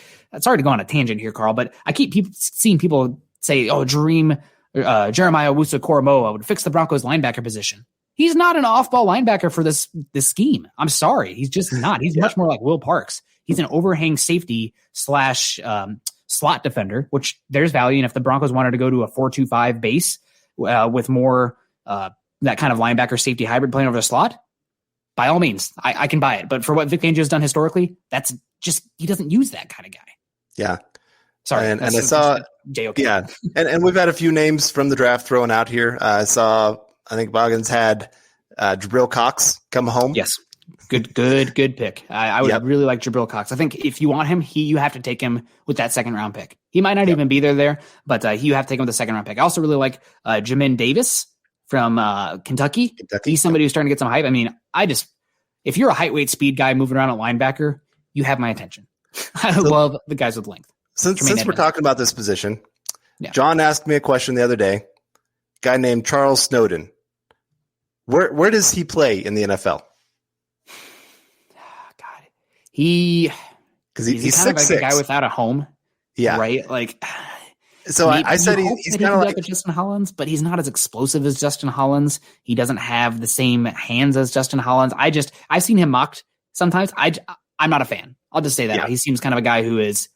hard to go on a tangent here, Carl, but I keep seeing people say, "Oh, Jeremiah Owusu-Koramoah would fix the Broncos linebacker position." He's not an off-ball linebacker for this scheme. I'm sorry, he's just not. He's much more like Will Parks. He's an overhang safety / slot defender, which there's value. And if the Broncos wanted to go to a 4-2-5 base with more that kind of linebacker safety hybrid playing over the slot, by all means, I can buy it. But for what Vic Fangio's done historically, that's just, he doesn't use that kind of guy. Yeah. Sorry. And I saw, yeah. And we've had a few names from the draft thrown out here. I think Boggins had Dr Cox come home. Yes. Good pick. I would really like Dr Cox. I think if you want him, you have to take him with that second round pick. He might not even be there, but you have to take him with the second round pick. I also really like Jimin Davis from Kentucky. He's somebody who's starting to get some hype. I mean, if you're a height, weight, speed guy moving around at linebacker, you have my attention. I love the guys with length. Since we're talking about this position, John asked me a question the other day. A guy named Charles Snowden. Where does he play in the NFL? God, he's kind of like a guy without a home. Yeah, right. Like, so I said he's kind of like Justin Hollins, but he's not as explosive as Justin Hollins. He doesn't have the same hands as Justin Hollins. I've seen him mocked sometimes. I'm not a fan. I'll just say that. He seems kind of a guy who is.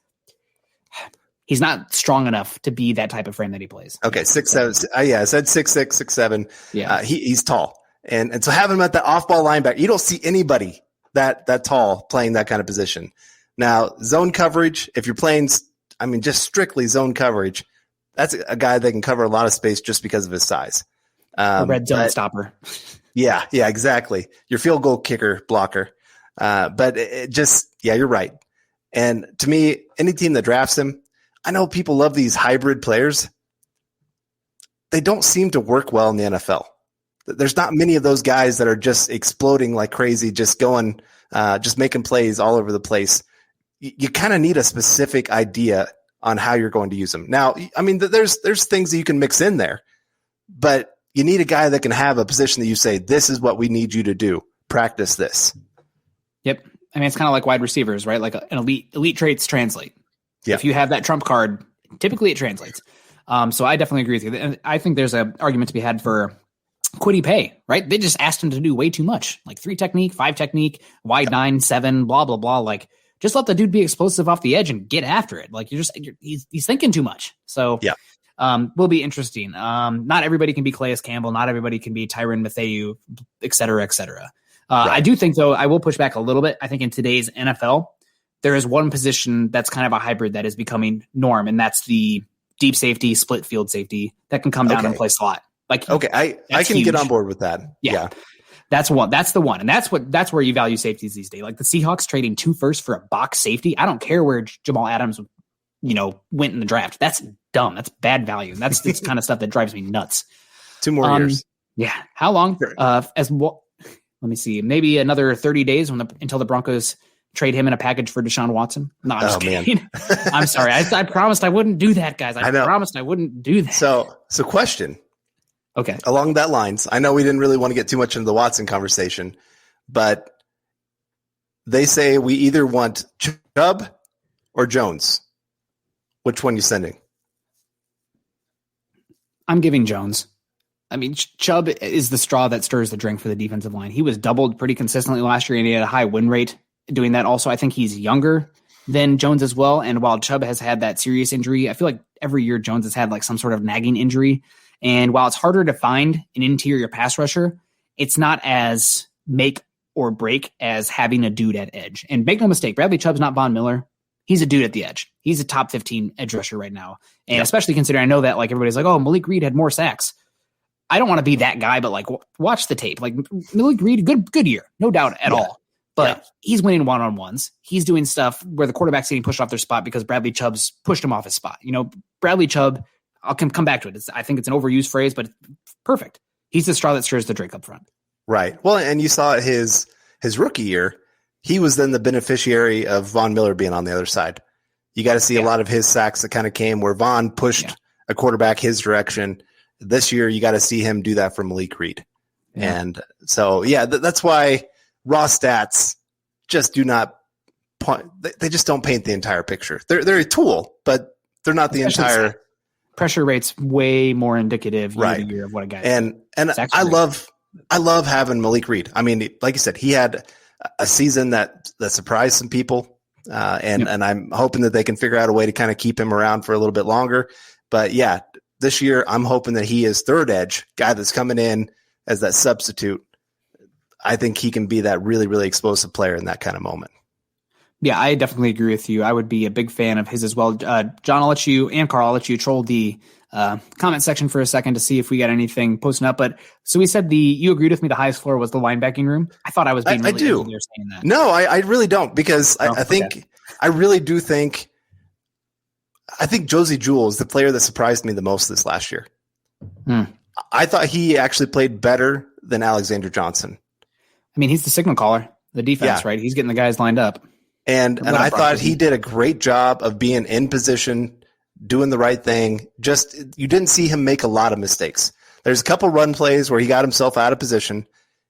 He's not strong enough to be that type of frame that he plays. Okay, 6'7". I said 6'6", 6'7". Yeah, he's tall, and so having him at the off-ball linebacker, you don't see anybody that tall playing that kind of position. Now, zone coverage, if you're playing, just strictly zone coverage, that's a guy that can cover a lot of space just because of his size. A red zone stopper. Yeah, exactly. Your field goal kicker blocker. But you're right. And to me, any team that drafts him, I know people love these hybrid players. They don't seem to work well in the NFL. There's not many of those guys that are just exploding like crazy, just going, just making plays all over the place. You kind of need a specific idea on how you're going to use them. Now, there's things that you can mix in there, but you need a guy that can have a position that you say, this is what we need you to do. Practice this. Yep. It's kind of like wide receivers, right? Like an elite traits translate. Yeah. If you have that trump card, typically it translates. So I definitely agree with you. And I think there's an argument to be had for Kwity Paye, right? They just asked him to do way too much, like 3 technique, 5 technique, wide 9, 7, blah, blah, blah. Like just let the dude be explosive off the edge and get after it. Like he's thinking too much. So yeah. Will be interesting. Not everybody can be Calais Campbell. Not everybody can be Tyrann Mathieu, et cetera, et cetera. Right. I do think, though, I will push back a little bit. I think in today's NFL, there is one position that's kind of a hybrid that is becoming norm, and that's the deep safety, split field safety that can come down and play slot. Like, okay, I can get on board with that. Yeah. That's one. That's the one. And that's where you value safeties these days. Like the Seahawks trading 2 firsts for a box safety. I don't care where Jamal Adams, went in the draft. That's dumb. That's bad value. And that's the kind of stuff that drives me nuts. 2 more years. Yeah. How long? Let me see. Maybe another 30 days until the Broncos trade him in a package for Deshaun Watson. No, I'm just kidding. I'm sorry. I promised I wouldn't do that, guys. I promised I wouldn't do that. So question. Okay. Along that lines, I know we didn't really want to get too much into the Watson conversation, but they say we either want Chubb or Jones. Which one you sending? I'm giving Jones. I mean, Chubb is the straw that stirs the drink for the defensive line. He was doubled pretty consistently last year, and he had a high win rate doing that. Also, I think he's younger than Jones as well. And while Chubb has had that serious injury, I feel like every year Jones has had like some sort of nagging injury. And while it's harder to find an interior pass rusher, it's not as make or break as having a dude at edge. And make no mistake, Bradley Chubb's not Von Miller. He's a dude at the edge. He's a top 15 edge rusher right now. And especially considering I know that like everybody's like, oh, Malik Reed had more sacks. I don't want to be that guy, but like watch the tape. Like Malik Reed, good year, no doubt at all. But he's winning one-on-ones. He's doing stuff where the quarterback's getting pushed off their spot because Bradley Chubb's pushed him off his spot. Bradley Chubb, I'll come back to it. I think it's an overused phrase, but it's perfect. He's the straw that stirs the drink up front. Right. Well, and you saw his rookie year. He was then the beneficiary of Von Miller being on the other side. You got to see a lot of his sacks that kind of came where Von pushed a quarterback his direction. This year, you got to see him do that for Malik Reed. Yeah. And so, that's why raw stats just do not point. They just don't paint the entire picture. They're a tool, but they're not the entire. Pressure rate's way more indicative year to year of what a guy is. And I love having Malik Reed. I mean, like you said, he had a season that surprised some people. And I'm hoping that they can figure out a way to kind of keep him around for a little bit longer. But this year I'm hoping that he is third edge guy that's coming in as that substitute. I think he can be that really, really explosive player in that kind of moment. Yeah, I definitely agree with you. I would be a big fan of his as well. John, I'll let you, and Carl, I'll let you troll the comment section for a second to see if we got anything posting up. But so we said you agreed with me the highest floor was the linebacking room. I thought I was being really saying that. No, I really don't, because I think I really do think Josie Jules, the player that surprised me the most this last year. I thought he actually played better than Alexander Johnson. I mean, he's the signal caller, the defense, right? He's getting the guys lined up. And I thought he did a great job of being in position, doing the right thing. Just, you didn't see him make a lot of mistakes. There's a couple run plays where he got himself out of position,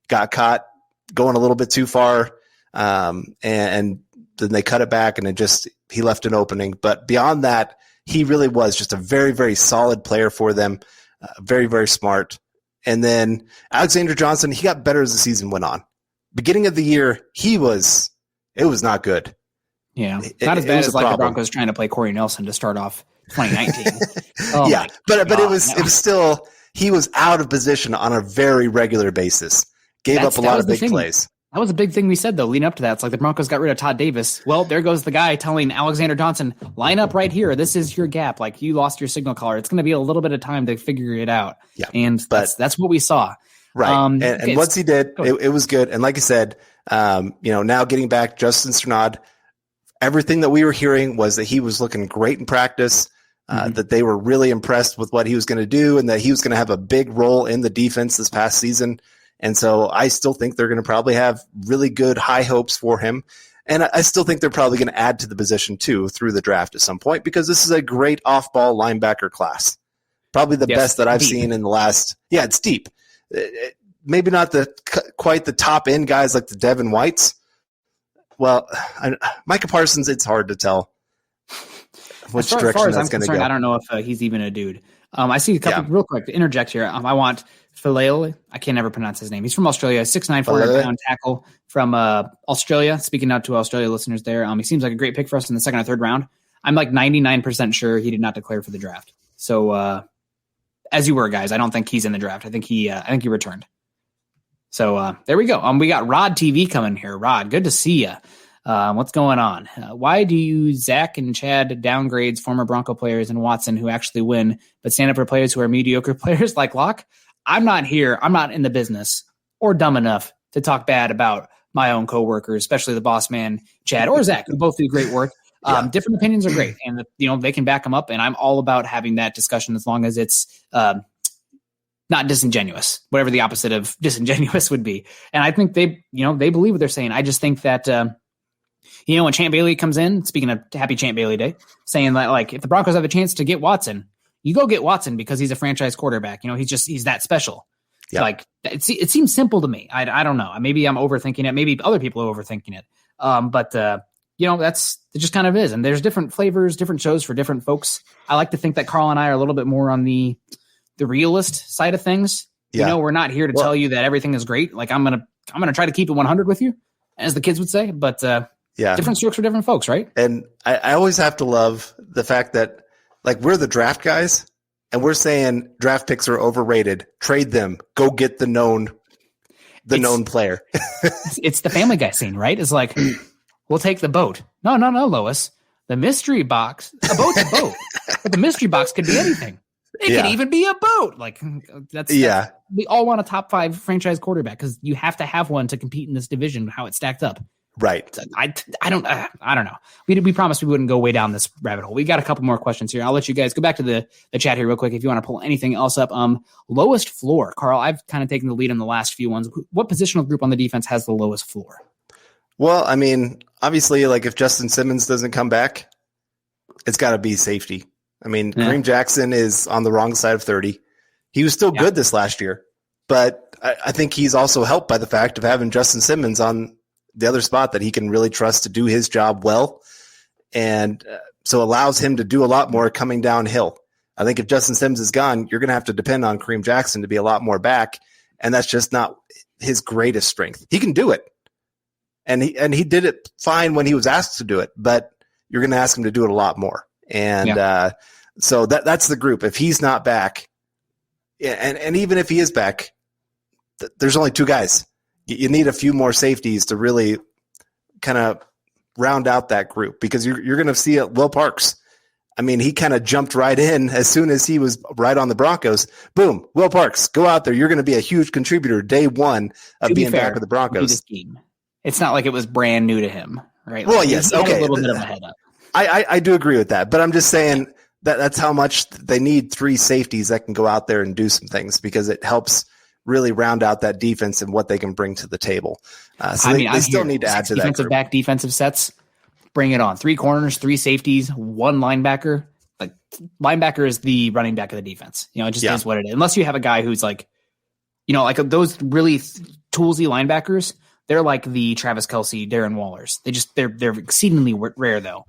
got caught going a little bit too far, and then they cut it back, and he left an opening. But beyond that, he really was just a very, very solid player for them, very, very smart. And then Alexander Johnson, he got better as the season went on. Beginning of the year, it was not good. Yeah, not as bad as like the Broncos trying to play Corey Nelson to start off 2019. But it was still, he was out of position on a very regular basis. Gave up a lot of big plays. That was a big thing we said, though, leading up to that. It's like the Broncos got rid of Todd Davis. Well, there goes the guy telling Alexander Johnson, line up right here. This is your gap. Like, you lost your signal caller. It's going to be a little bit of time to figure it out. Yeah, and that's what we saw. Right. And once he did, it was good. And like I said, now getting back Justin Strnad, everything that we were hearing was that he was looking great in practice, that they were really impressed with what he was going to do, and that he was going to have a big role in the defense this past season. And so I still think they're going to probably have really good high hopes for him. And I still think they're probably going to add to the position too through the draft at some point, because this is a great off-ball linebacker class. Probably the best that I've seen in the last. Yeah, it's deep. Maybe not quite the top end guys like the Devin Whites. Well, Micah Parsons, it's hard to tell which direction that's going to go. I don't know if he's even a dude. I see a couple real quick to interject here. I want Falele. I can never pronounce his name. He's from Australia, 6'9", 400-pound tackle from Australia. Speaking out to Australia listeners there, he seems like a great pick for us in the second or third round. I'm like 99% sure he did not declare for the draft. So as you were, guys, I don't think he's in the draft. I think he returned. So there we go. We got Rod TV coming here. Rod, good to see you. What's going on? Why do you, Zach and Chad, downgrades former Bronco players and Watson who actually win, but stand up for players who are mediocre players like Locke? I'm not here. I'm not in the business or dumb enough to talk bad about my own coworkers, especially the boss man, Chad or Zach, who both do great work. Different opinions are great, and they can back them up. And I'm all about having that discussion as long as it's not disingenuous, whatever the opposite of disingenuous would be. And I think they believe what they're saying. I just think that. When Champ Bailey comes in, speaking of Happy Champ Bailey Day, saying that like if the Broncos have a chance to get Watson, you go get Watson because he's a franchise quarterback. He's that special. Yeah. Like it seems simple to me. I don't know. Maybe I'm overthinking it. Maybe other people are overthinking it. But that's it. Just kind of is. And there's different flavors, different shows for different folks. I like to think that Carl and I are a little bit more on the realist side of things. Yeah. We're not here to tell you that everything is great. Like I'm gonna try to keep it 100 with you, as the kids would say. But different strokes for different folks, right? And I always have to love the fact that like we're the draft guys and we're saying draft picks are overrated. Trade them. Go get the known player. It's the Family Guy scene, right? It's like, we'll take the boat. No, Lois. The mystery box. A boat's a boat. But the mystery box could be anything. It could even be a boat. Like that's we all want a top 5 franchise quarterback because you have to have one to compete in this division, how it stacked up. Right. I don't know. We promised we wouldn't go way down this rabbit hole. We got a couple more questions here. I'll let you guys go back to the chat here real quick if you want to pull anything else up. Lowest floor. Carl, I've kind of taken the lead in the last few ones. What positional group on the defense has the lowest floor? Well, I mean, obviously, like if Justin Simmons doesn't come back, it's got to be safety. I mean, Kareem Jackson is on the wrong side of 30. He was still good this last year, but I think he's also helped by the fact of having Justin Simmons on the other spot that he can really trust to do his job well. And so allows him to do a lot more coming downhill. I think if Justin Simmons is gone, you're going to have to depend on Kareem Jackson to be a lot more back. And that's just not his greatest strength. He can do it. And he did it fine when he was asked to do it, but you're going to ask him to do it a lot more. And so that's the group. If he's not back, and even if he is back, there's only 2 guys. You need a few more safeties to really kind of round out that group because you're going to see it. Will Parks. I mean, he kind of jumped right in as soon as he was right on the Broncos. Boom, Will Parks, go out there. You're going to be a huge contributor day one of being back with the Broncos. It's not like it was brand new to him, right? Well, yes, okay. A little bit of a head up. I do agree with that, but I'm just saying that's how much they need 3 safeties that can go out there and do some things because it helps really round out that defense and what they can bring to the table. They still need to add to that. Defensive back, defensive sets, bring it on. 3 corners, 3 safeties, 1 linebacker. Like linebacker is the running back of the defense. It just is what it is. Unless you have a guy who's like, like those really toolsy linebackers. They're like the Travis Kelce, Darren Wallers. They're exceedingly rare though.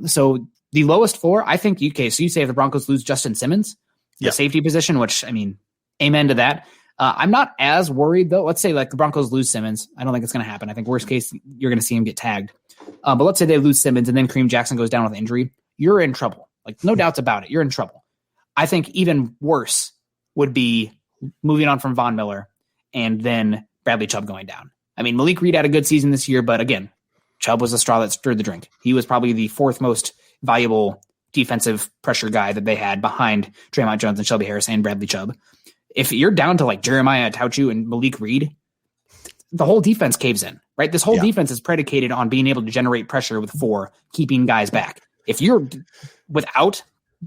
So the lowest floor, I think. So you say if the Broncos lose Justin Simmons, the safety position, which I mean. Amen to that. I'm not as worried, though. Let's say like the Broncos lose Simmons. I don't think it's going to happen. I think worst case, you're going to see him get tagged. But let's say they lose Simmons and then Kareem Jackson goes down with injury. You're in trouble. Like, no doubts about it. You're in trouble. I think even worse would be moving on from Von Miller and then Bradley Chubb going down. I mean, Malik Reed had a good season this year, but again, Chubb was the straw that stirred the drink. He was probably the 4th most valuable defensive pressure guy that they had behind Draymond Jones and Shelby Harris and Bradley Chubb. If you're down to like Jeremiah Tauchu and Malik Reed, the whole defense caves in, right? This whole defense is predicated on being able to generate pressure with 4, keeping guys back. If you're without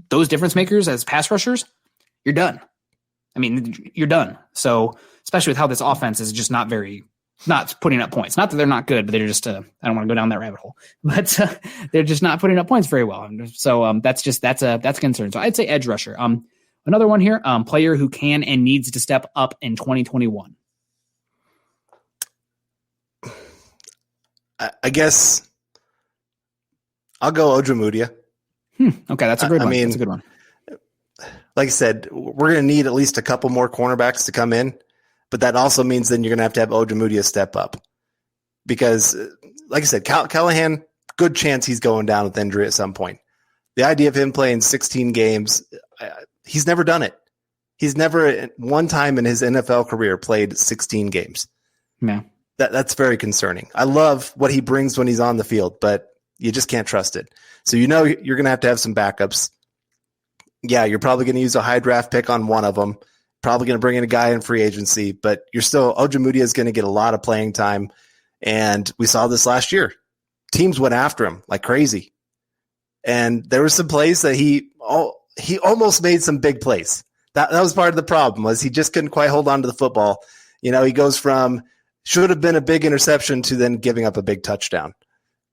those difference makers as pass rushers, you're done. I mean, you're done. So, especially with how this offense is just not putting up points. Not that they're not good, but they're just, I don't want to go down that rabbit hole, but they're just not putting up points very well. So, that's a concern. So I'd say edge rusher. Another one here, player who can and needs to step up in 2021. I guess I'll go Ojemudia. Okay, that's a good one. I mean, that's a good one. like I said, we're going to need at least a couple more cornerbacks to come in, but that also means then you're going to have Ojemudia step up because, like I said, Callahan, good chance he's going down with injury at some point. The idea of him playing 16 games, he's never done it. He's never one time in his NFL career played 16 games. Yeah. That's very concerning. I love what he brings when he's on the field, but you just can't trust it. So you're going to have some backups. Yeah, you're probably going to use a high draft pick on one of them. Probably going to bring in a guy in free agency, but Ojemudia is going to get a lot of playing time. And we saw this last year. Teams went after him like crazy. And there were some plays that he almost made some big plays. That was part of the problem, was he just couldn't quite hold on to the football. He goes from should have been a big interception to then giving up a big touchdown.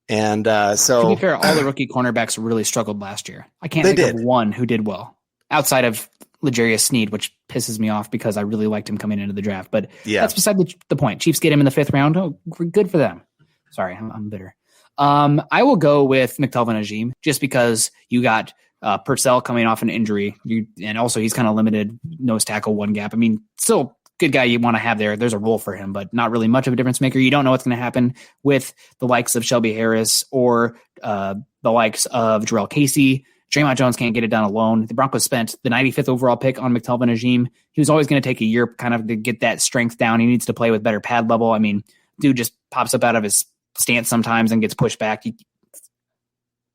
And so, to be fair, all the rookie cornerbacks really struggled last year. I can't think of one who did well outside of L'Jarius Sneed, which pisses me off because I really liked him coming into the draft. But that's beside the point. Chiefs get him in the 5th round. Oh, good for them. Sorry, I'm bitter. I will go with McTelvin Agim just because you got Purcell coming off an injury, and also he's kind of limited nose tackle, one gap. I mean, still good guy you want to have there. There's a role for him, but not really much of a difference maker. You don't know what's going to happen with the likes of Shelby Harris or the likes of Jarrell Casey. Draymond Jones can't get it done alone. The Broncos spent the 95th overall pick on McTelvin Agim. He was always going to take a year kind of to get that strength down. He needs to play with better pad level. I mean, dude just pops up out of his stance sometimes and gets pushed back.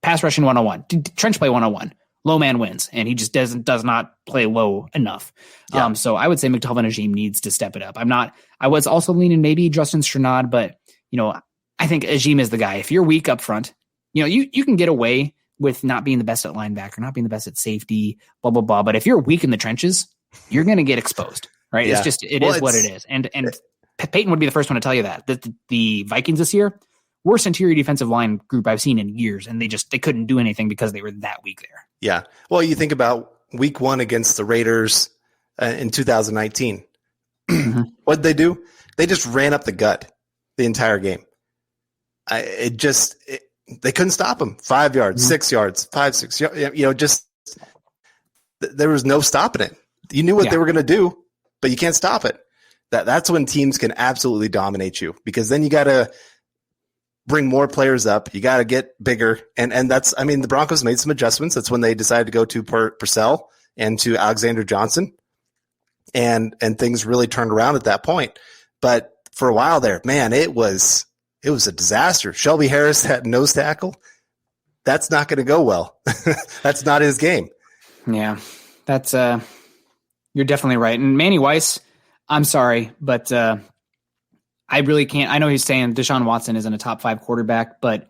Pass rushing 101, trench play 101. Low man wins, and he just does not play low enough. Yeah. So I would say McTelvin Agim needs to step it up. I was also leaning maybe Justin Strnad, but I think Agim is the guy. If you're weak up front, you can get away with not being the best at linebacker, not being the best at safety, blah blah blah. But if you're weak in the trenches, you're going to get exposed, right? Yeah. It's what it is. And Peyton would be the first one to tell you that the Vikings this year, worst interior defensive line group I've seen in years, and they couldn't do anything because they were that weak there. Yeah. Well, you think about week 1 against the Raiders in 2019. Mm-hmm. What'd they do? They just ran up the gut the entire game. They couldn't stop them. 5 yards, mm-hmm. 6 yards, 5, 6 yards. There was no stopping it. You knew what they were going to do, but you can't stop it. That's when teams can absolutely dominate you, because then you got to bring more players up. You got to get bigger. And the Broncos made some adjustments. That's when they decided to go to Purcell and to Alexander Johnson. And things really turned around at that point. But for a while there, man, it was a disaster. Shelby Harris had nose tackle. That's not going to go well. That's not his game. Yeah, that's you're definitely right. And Manny Weiss, I'm sorry, but I really can't. I know he's saying Deshaun Watson isn't a top 5 quarterback, but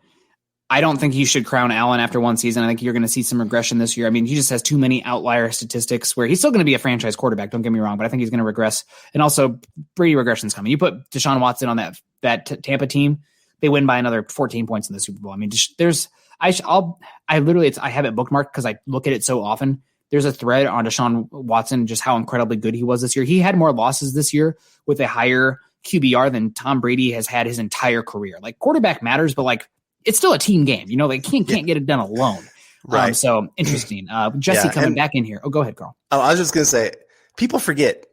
I don't think you should crown Allen after one season. I think you're going to see some regression this year. I mean, he just has too many outlier statistics where he's still going to be a franchise quarterback. Don't get me wrong, but I think he's going to regress. And also, Brady regression's coming. You put Deshaun Watson on that Tampa team, they win by another 14 points in the Super Bowl. I mean, I have it bookmarked because I look at it so often. There's a thread on Deshaun Watson, just how incredibly good he was this year. He had more losses this year with a higher QBR than Tom Brady has had his entire career. Like, quarterback matters, but it's still a team game. They can't get it done alone. Right. So interesting. Jesse coming back in here. Oh, go ahead, Carl. I was just going to say, people forget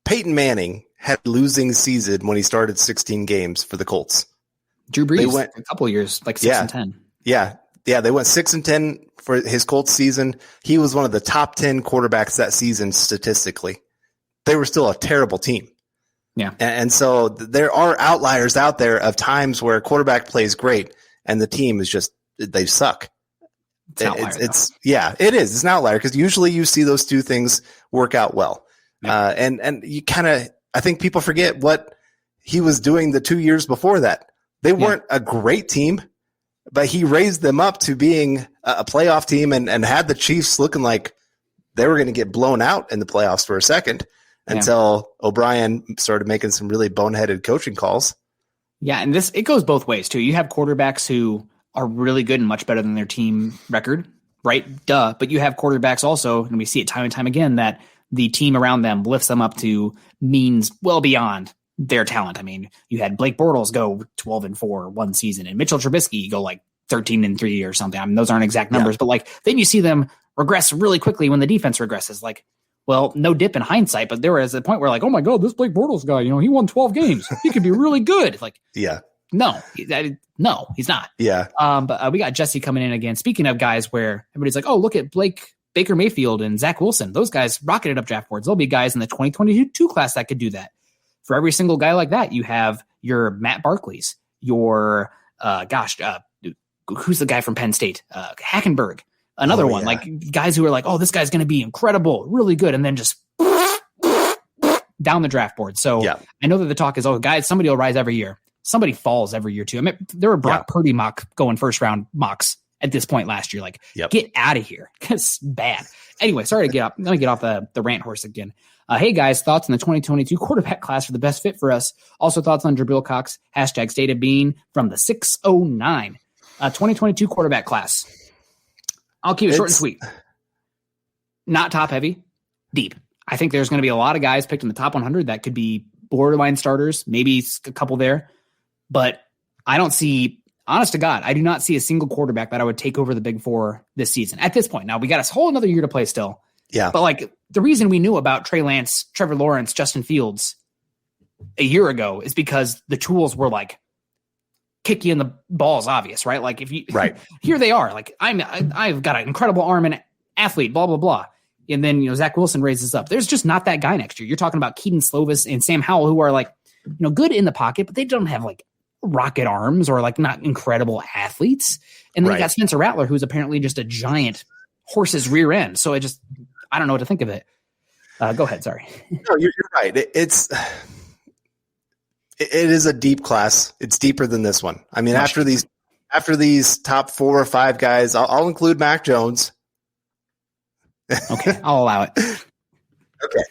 Peyton Manning had a losing season when he started 16 games for the Colts. Drew Brees went a couple years, 6-10. Yeah. They went 6-10 for his Colts season. He was one of the top 10 quarterbacks that season statistically. They were still a terrible team. Yeah. And so there are outliers out there of times where a quarterback plays great and the team is just, they suck. It's an outlier, it is. It's an outlier because usually you see those two things work out well. Yeah. And you I think people forget what he was doing the 2 years before that. They weren't a great team, but he raised them up to being a playoff team and had the Chiefs looking like they were going to get blown out in the playoffs for a second. Until O'Brien started making some really boneheaded coaching calls. Yeah, and it goes both ways, too. You have quarterbacks who are really good and much better than their team record, right? Duh. But you have quarterbacks also, and we see it time and time again, that the team around them lifts them up to means well beyond their talent. I mean, you had Blake Bortles go 12-4 one season, and Mitchell Trubisky go 13-3 or something. I mean, those aren't exact numbers, but then you see them regress really quickly when the defense regresses. Like, well, no dip in hindsight, but there was a point where like, oh my God, this Blake Bortles guy, he won 12 games. He could be really good. Like, yeah, no, he's not. Yeah. But we got Jesse coming in again. Speaking of guys where everybody's like, oh, look at Baker Mayfield and Zach Wilson. Those guys rocketed up draft boards. There'll be guys in the 2022 class that could do that. For every single guy like that, you have your Matt Barkleys, your, who's the guy from Penn State? Hackenberg. Another one, like guys who are like, oh, this guy's going to be incredible, really good. And then just down the draft board. So I know that the talk is, oh, guys, somebody will rise every year. Somebody falls every year too. I mean, there were Brock Purdy going first round mocks at this point last year. Like, get out of here. It's bad. Anyway, sorry to get up. I'm going to get off the rant horse again. Hey guys, thoughts on the 2022 quarterback class for the best fit for us. Also thoughts on Dr Bill Cox, hashtag state of being from the 609. 2022 quarterback class. I'll keep it short and sweet. Not top heavy, deep. I think there's going to be a lot of guys picked in the top 100 that could be borderline starters, maybe a couple there. But I don't see, honest to God, I do not see a single quarterback that I would take over the Big Four this season at this point. Now, we got a whole another year to play still. Yeah. But like the reason we knew about Trey Lance, Trevor Lawrence, Justin Fields a year ago is because the tools were like kick you in the balls obvious, right? Like if you here they are, like I've got an incredible arm and athlete, blah, blah, blah. And then, Zach Wilson raises up. There's just not that guy next year. You're talking about Keaton Slovis and Sam Howell, who are like, good in the pocket, but they don't have like rocket arms or like not incredible athletes. And then you got Spencer Rattler, who's apparently just a giant horse's rear end. So I don't know what to think of it. Go ahead. Sorry. No, you're right. It is a deep class. It's deeper than this one. I mean, after these top 4 or 5 guys, I'll include Mac Jones. Okay, I'll allow it. Okay,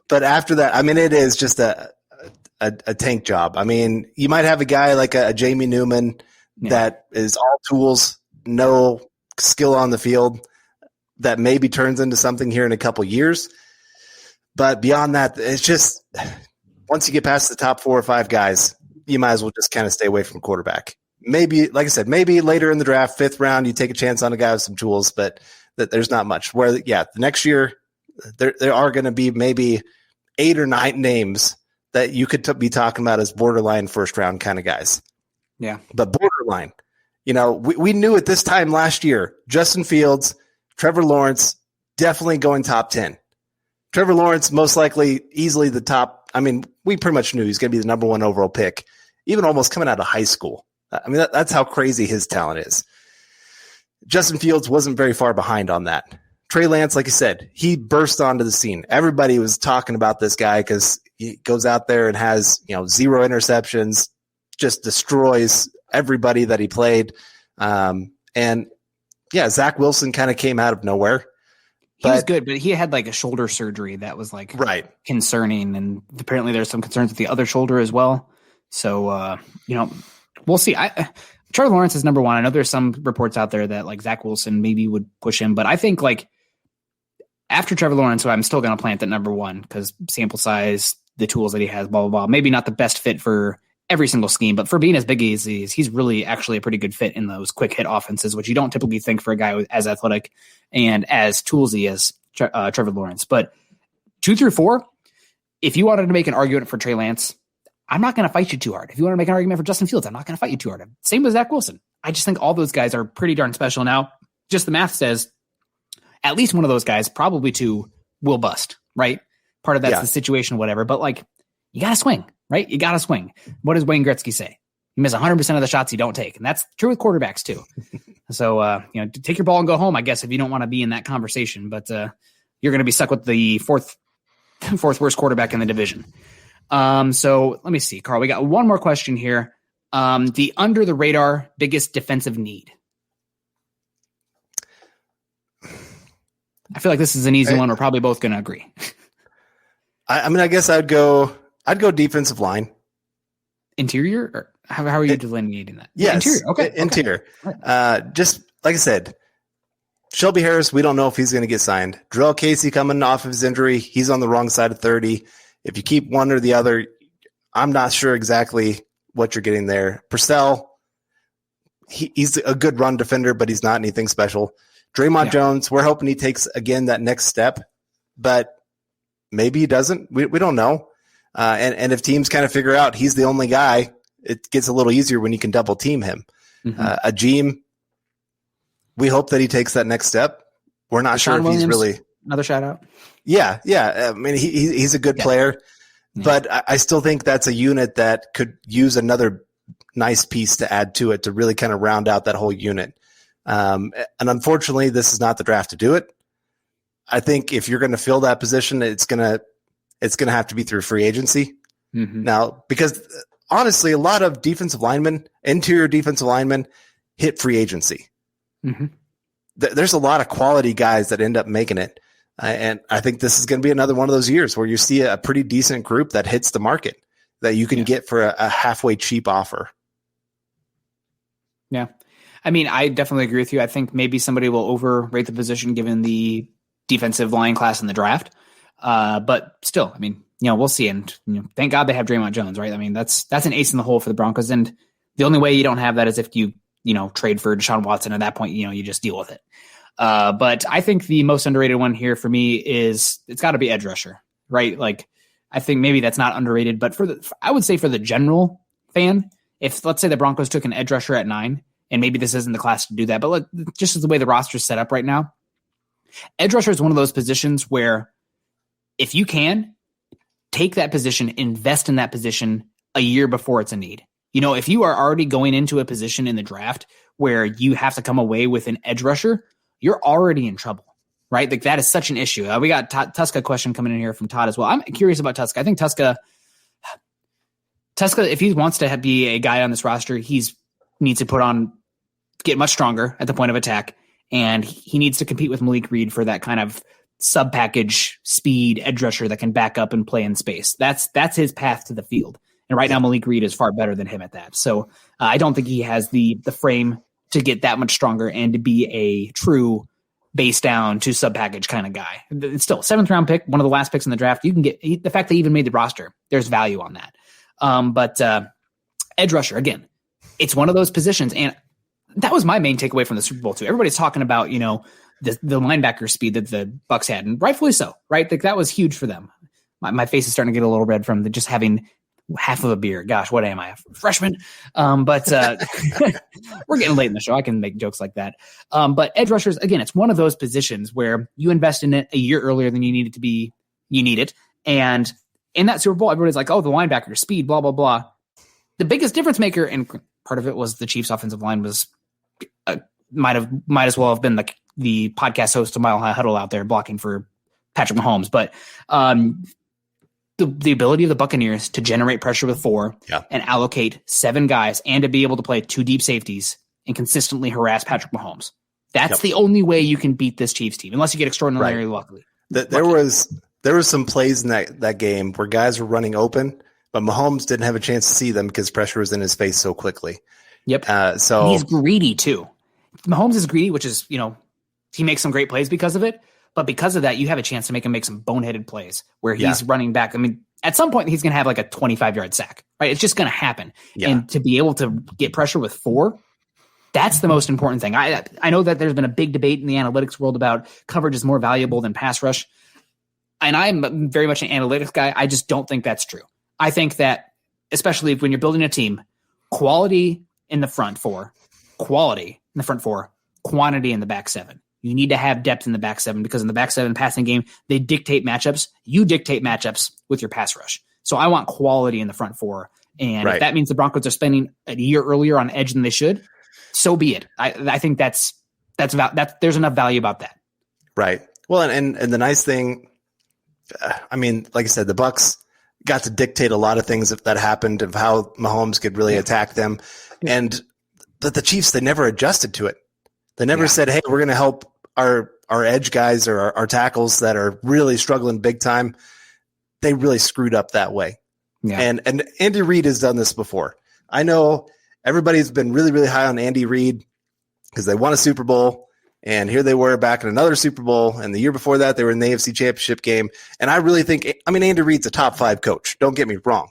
but after that, I mean, it is just a tank job. I mean, you might have a guy like a Jamie Newman that is all tools, no skill on the field, that maybe turns into something here in a couple years. But beyond that, it's just once you get past the top 4 or 5 guys, you might as well just kind of stay away from quarterback. Maybe, like I said, maybe later in the draft, 5th round, you take a chance on a guy with some tools, but there's not much. Where, the next year, there are going to be maybe 8 or 9 names that you could be talking about as borderline first round kind of guys. Yeah. But borderline, we knew at this time last year, Justin Fields, Trevor Lawrence, definitely going top 10. Trevor Lawrence, most likely, easily the top. I mean, we pretty much knew he's going to be the number 1 overall pick, even almost coming out of high school. I mean, that's how crazy his talent is. Justin Fields wasn't very far behind on that. Trey Lance, like I said, he burst onto the scene. Everybody was talking about this guy because he goes out there and has 0 interceptions, just destroys everybody that he played. Zach Wilson kind of came out of nowhere. He was good, but he had like a shoulder surgery that was like concerning, and apparently there's some concerns with the other shoulder as well. So we'll see. Trevor Lawrence is number 1. I know there's some reports out there that like Zach Wilson maybe would push him, but I think like after Trevor Lawrence, so I'm still going to plant at number 1 because sample size, the tools that he has, blah, blah, blah. Maybe not the best fit for every single scheme, but for being as big as he is, he's really actually a pretty good fit in those quick hit offenses, which you don't typically think for a guy as athletic and as toolsy as Trevor Lawrence. But 2 through 4, if you wanted to make an argument for Trey Lance, I'm not going to fight you too hard. If you want to make an argument for Justin Fields, I'm not going to fight you too hard. Same with Zach Wilson. I just think all those guys are pretty darn special. Now, just the math says at least one of those guys, probably 2, will bust, right? Part of that's the situation, whatever. But like, you got to swing, right? You got to swing. What does Wayne Gretzky say? You miss 100% of the shots you don't take. And that's true with quarterbacks too. So, take your ball and go home, I guess, if you don't want to be in that conversation. But you're going to be stuck with the fourth worst quarterback in the division. So let me see, Carl, we got one more question here. The under the radar biggest defensive need. I feel like this is an easy one. We're probably both going to agree. I mean, I guess I'd go defensive line. Interior? Or how are you delineating that? Yes. Interior. Okay. Interior. Okay. Just like I said, Shelby Harris, we don't know if he's going to get signed. Jarrell Casey coming off of his injury. He's on the wrong side of 30. If you keep one or the other, I'm not sure exactly what you're getting there. Purcell, he's a good run defender, but he's not anything special. Draymond Jones, we're hoping he takes, again, that next step, but maybe he doesn't. We don't know. And if teams kind of figure out he's the only guy, it gets a little easier when you can double team him. Ajim, we hope that he takes that next step. We're not sure if Williams, he's really another shout out. Yeah. I mean, he's a good player, but I still think that's a unit that could use another nice piece to add to it to really kind of round out that whole unit. And unfortunately, this is not the draft to do it. I think if you're going to fill that position, it's going to have to be through free agency now, because honestly, a lot of defensive linemen, interior defensive linemen, hit free agency. There's a lot of quality guys that end up making it. And I think this is going to be another one of those years where you see a pretty decent group that hits the market that you can get for a halfway cheap offer. Yeah. I mean, I definitely agree with you. I think maybe somebody will overrate the position given the defensive line class in the draft. But still, I mean, we'll see. And thank God they have Draymond Jones, right? I mean, that's an ace in the hole for the Broncos. And the only way you don't have that is if you trade for Deshaun Watson. At that point, you just deal with it. But I think the most underrated one here for me is it's got to be edge rusher, right? Like, I think maybe that's not underrated, but I would say for the general fan, if let's say the Broncos took an edge rusher at 9, and maybe this isn't the class to do that, but just as the way the roster is set up right now, edge rusher is one of those positions where if you can take that position, invest in that position a year before it's a need. If you are already going into a position in the draft where you have to come away with an edge rusher, you're already in trouble, right? Like that is such an issue. We got Tuska question coming in here from Todd as well. I'm curious about Tuska. I think Tuska, if he wants to be a guy on this roster, needs to get much stronger at the point of attack, and he needs to compete with Malik Reed for that kind of sub package speed edge rusher that can back up and play in space. That's his path to the field. And right now Malik Reed is far better than him at that. So I don't think he has the frame to get that much stronger and to be a true base down to sub package kind of guy. It's still 7th round pick, one of the last picks in the draft. You can get the fact that he even made the roster. There's value on that. But edge rusher, again, it's one of those positions. And that was my main takeaway from the Super Bowl too. Everybody's talking about, the linebacker speed that the Bucs had, and rightfully so, right? Like that was huge for them. My face is starting to get a little red from just having half of a beer. Gosh, what am I, a freshman? But we're getting late in the show. I can make jokes like that. But edge rushers, again, it's one of those positions where you invest in it a year earlier than you need it to be. You need it. And in that Super Bowl, everybody's like, oh, the linebacker speed, blah, blah, blah. The biggest difference maker, and part of it was the Chiefs offensive line was might as well have been the podcast host of Mile High Huddle out there blocking for Patrick Mahomes. But the ability of the Buccaneers to generate pressure with 4 and allocate 7 guys and to be able to play 2 deep safeties and consistently harass Patrick Mahomes. That's the only way you can beat this Chiefs team, unless you get extraordinarily lucky. There was some plays in that game where guys were running open, but Mahomes didn't have a chance to see them because pressure was in his face so quickly. Yep. So and he's greedy too. Mahomes is greedy, which is, he makes some great plays because of it. But because of that, you have a chance to make him make some boneheaded plays where he's running back. I mean, at some point, he's going to have like a 25-yard sack, right? It's just going to happen. Yeah. And to be able to get pressure with 4, that's the most important thing. I know that there's been a big debate in the analytics world about coverage is more valuable than pass rush. And I'm very much an analytics guy. I just don't think that's true. I think that, especially when you're building a team, quality in the front 4, quantity in the back 7. You need to have depth in the back 7 because in the back 7 passing game, they dictate matchups. You dictate matchups with your pass rush. So I want quality in the front 4. And if that means the Broncos are spending a year earlier on edge than they should, so be it. I think that's there's enough value about that. Right. Well, and the nice thing, I mean, like I said, the Bucs got to dictate a lot of things that happened of how Mahomes could really attack them. And the Chiefs, they never adjusted to it. They never said, hey, we're going to help our edge guys or our tackles that are really struggling big time. They really screwed up that way. Yeah. And Andy Reid has done this before. I know everybody's been really, really high on Andy Reid because they won a Super Bowl, and here they were back in another Super Bowl, and the year before that they were in the AFC Championship game. And I really think, Andy Reid's a top 5 coach. Don't get me wrong.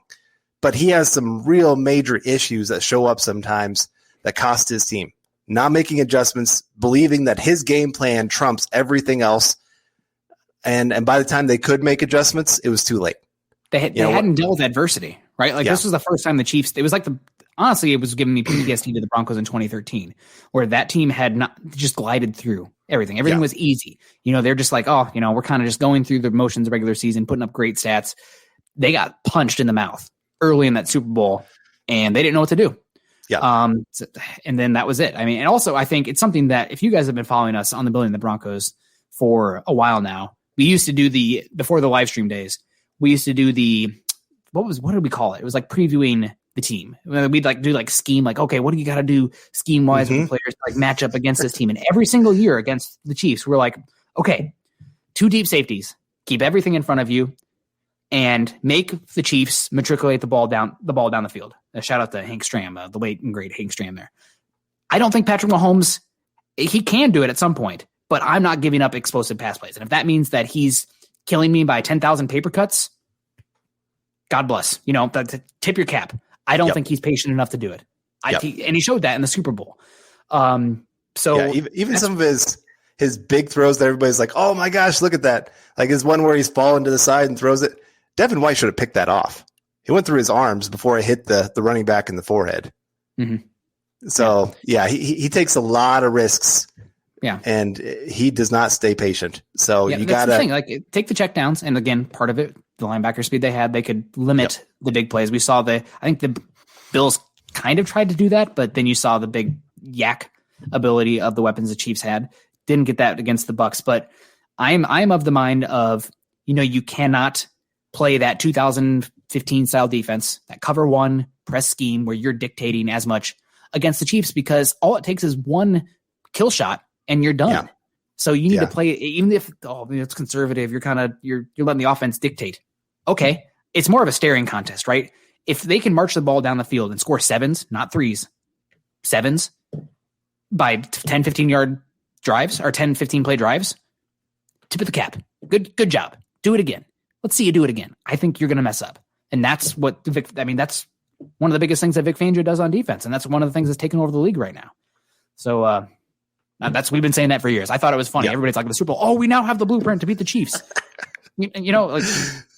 But he has some real major issues that show up sometimes that cost his team. not making adjustments, believing that his game plan trumps everything else. And by the time they could make adjustments, it was too late. They hadn't dealt with adversity, right? Like this was the first time the Chiefs, it was like honestly, it was giving me PTSD to the Broncos in 2013, where that team had not just glided through everything. Everything was easy. They're just like, we're kind of just going through the motions of regular season, putting up great stats. They got punched in the mouth early in that Super Bowl, and they didn't know what to do. Yeah. And then that was it. I mean, and also I think it's something that if you guys have been following us on the Building the Broncos for a while now, we used to do before the live stream days, we used to do what did we call it? It was like previewing the team. We'd do scheme, like, okay, what do you got to do scheme wise with the players to like match up against this team? And every single year against the Chiefs, we're like, okay, 2 deep safeties, keep everything in front of you, and make the Chiefs matriculate the ball down the field. Shout out to Hank Stram, the late and great Hank Stram there. I don't think Patrick Mahomes, he can do it at some point, but I'm not giving up explosive pass plays. And if that means that he's killing me by 10,000 paper cuts, God bless. Tip your cap. I don't think he's patient enough to do it. And he showed that in the Super Bowl. Even some of his big throws that everybody's like, oh my gosh, look at that. Like his one where he's falling to the side and throws it. Devin White should have picked that off. He went through his arms before it hit the running back in the forehead. Mm-hmm. So he takes a lot of risks. Yeah. And he does not stay patient. So you got to like take the checkdowns. And again, part of it, the linebacker speed they had, they could limit the big plays. We saw I think the Bills kind of tried to do that, but then you saw the big yak ability of the weapons the Chiefs had. Didn't get that against the Bucks, but I'm of the mind of, you cannot play that 2015 style defense, that cover one press scheme where you're dictating as much against the Chiefs, because all it takes is one kill shot and you're done. Yeah. So you need to play, even if it's conservative, you're letting the offense dictate. Okay. It's more of a staring contest, right? If they can march the ball down the field and score 7s, not 3s, 7s by 10, 15 yard drives or 10, 15 play drives, tip of the cap. Good job. Do it again. Let's see you do it again. I think you're going to mess up. And that's that's one of the biggest things that Vic Fangio does on defense. And that's one of the things that's taken over the league right now. So, we've been saying that for years. I thought it was funny. Everybody's like the Super Bowl. Oh, we now have the blueprint to beat the Chiefs.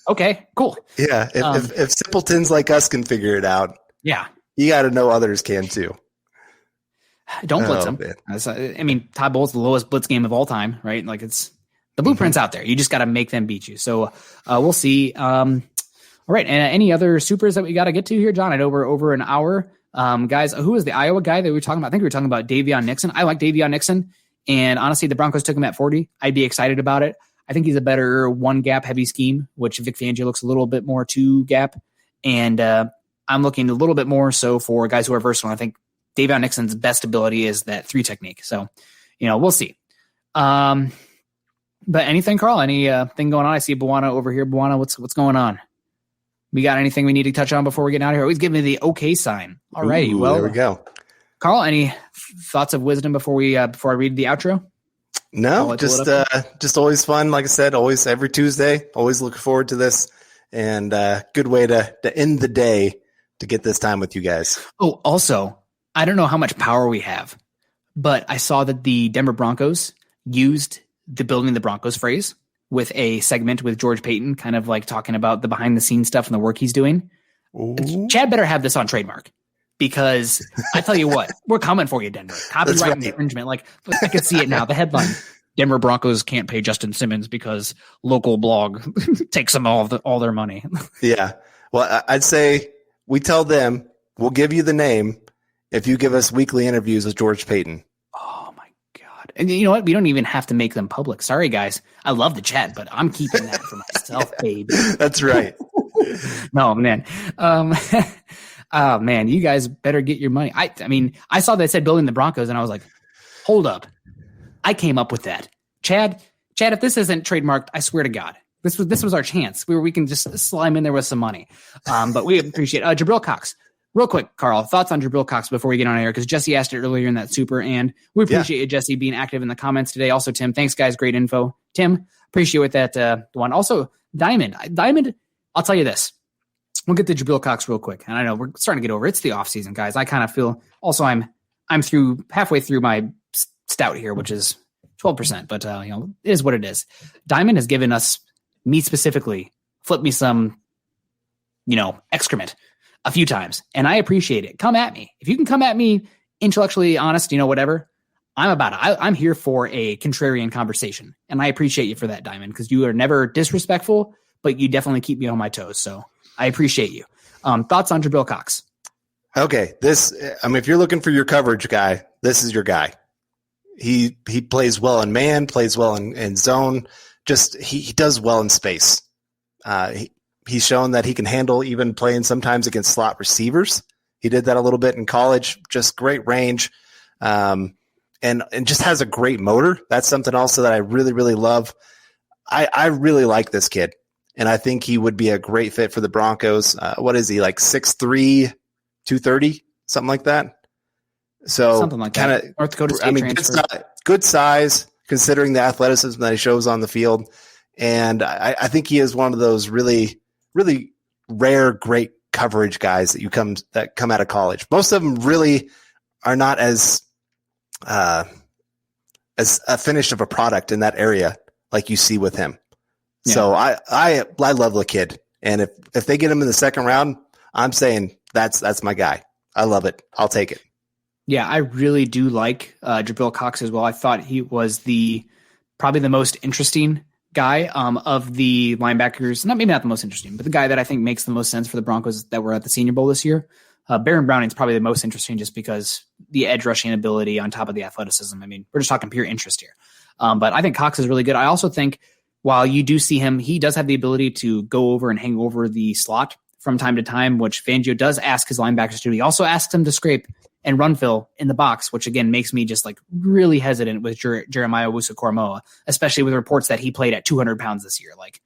Okay, cool. Yeah. If simpletons like us can figure it out, you got to know others can too. Don't blitz them. Todd Bowles, the lowest blitz game of all time, right? Like the blueprint's out there. You just got to make them beat you. So we'll see. All right. And any other supers that we got to get to here, John? I know we're over an hour. Guys, who was the Iowa guy that we were talking about? I think we were talking about Daveon Nixon. I like Daveon Nixon. And honestly, the Broncos took him at 40. I'd be excited about it. I think he's a better one gap heavy scheme, which Vic Fangio looks a little bit more two gap. And I'm looking a little bit more so for guys who are versatile. I think Daveon Nixon's best ability is that 3 technique. So, we'll see. But anything, Carl, thing going on? I see Buwana over here. Buwana, what's going on? We got anything we need to touch on before we get out of here? Always give me the okay sign. All righty. Well, there we go. Carl, any thoughts of wisdom before I read the outro? No, just always fun. Like I said, always every Tuesday, always looking forward to this, and good way to end the day to get this time with you guys. Oh, also, I don't know how much power we have, but I saw that the Denver Broncos used the Building the Broncos phrase with a segment with George Payton, kind of like talking about the behind the scenes stuff and the work he's doing. Ooh. Chad better have this on trademark, because I tell you what, we're coming for you, Denver. Copyright infringement. Like, I can see it now. The headline: Denver Broncos can't pay Justin Simmons because local blog takes them all their money. Yeah. Well, I'd say we tell them we'll give you the name if you give us weekly interviews with George Payton. Oh my God. And you know what? We don't even have to make them public. Sorry, guys. I love the chat, but I'm keeping that for myself, baby. That's right. No, man. Oh man, you guys better get your money. I saw that said Building the Broncos, and I was like, hold up. I came up with that. Chad, if this isn't trademarked, I swear to God, this was our chance. We can just slime in there with some money. But we appreciate Jabril Cox. Real quick, Carl, thoughts on Jabril Cox before we get on air, because Jesse asked it earlier in that super, and we appreciate you, Jesse, being active in the comments today. Also, Tim, thanks, guys. Great info. Tim, appreciate that one. Also, Diamond, I'll tell you this. We'll get to Jabril Cox real quick. And I know we're starting to get over. It's the offseason, guys. I kind of feel also I'm I'm halfway through my stout here, which is 12%, but it is what it is. Diamond has given me specifically, flip me some, excrement a few times, and I appreciate it. Come at me. If you can come at me intellectually honest, whatever, I'm about it. I'm here for a contrarian conversation, and I appreciate you for that, Diamond, because you are never disrespectful, but you definitely keep me on my toes. So I appreciate you. Thoughts on Dr Bill Cox? Okay, if you're looking for your coverage guy, this is your guy. He plays well in man, plays well in zone. Just he does well in space. He's shown that he can handle even playing sometimes against slot receivers. He did that a little bit in college. Just great range, and just has a great motor. That's something also that I really, really love. I really like this kid, and I think he would be a great fit for the Broncos. What is he, like 6'3", 230, something like that? So something like that. North Dakota State transfer. Good size considering the athleticism that he shows on the field. And I think he is one of those really, really rare, great coverage guys that come out of college. Most of them really are not as a finished of a product in that area like you see with him. Yeah. So I love the kid. And if they get him in the second round, I'm saying that's my guy. I love it. I'll take it. Yeah, I really do like Dr Bill Cox as well. I thought he was probably the most interesting guy of the linebackers. Maybe not the most interesting, but the guy that I think makes the most sense for the Broncos that were at the Senior Bowl this year. Baron Browning's probably the most interesting just because the edge rushing ability on top of the athleticism. I mean, we're just talking pure interest here. But I think Cox is really good. I also think while you do see him, he does have the ability to go over and hang over the slot from time to time, which Fangio does ask his linebackers to do. He also asks them to scrape and run fill in the box, which again makes me just like really hesitant with Jeremiah Owusu-Koramoah, especially with reports that he played at 200 pounds this year. Like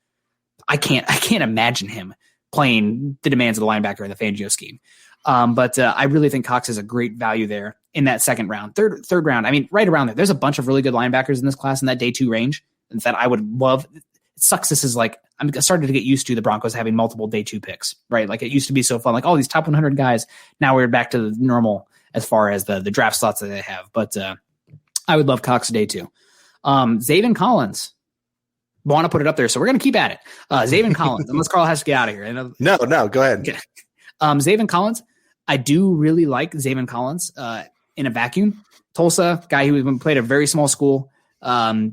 I can't imagine him playing the demands of the linebacker in the Fangio scheme. But I really think Cox is a great value there in that second round, third round. I mean, right around there. There's a bunch of really good linebackers in this class in that day 2 range and that I would love. It sucks. This is like, I'm starting to get used to the Broncos having multiple day 2 picks, right? Like it used to be so fun, like all these top 100 guys. Now we're back to the normal as far as the draft slots that they have. But I would love Cox day 2. Zaven Collins. Want to put it up there, so we're going to keep at it. Zaven Collins, unless Carl has to get out of here. No, go ahead. Okay. Zaven Collins, I do really like Zaven Collins in a vacuum. Tulsa, guy who played at a very small school. I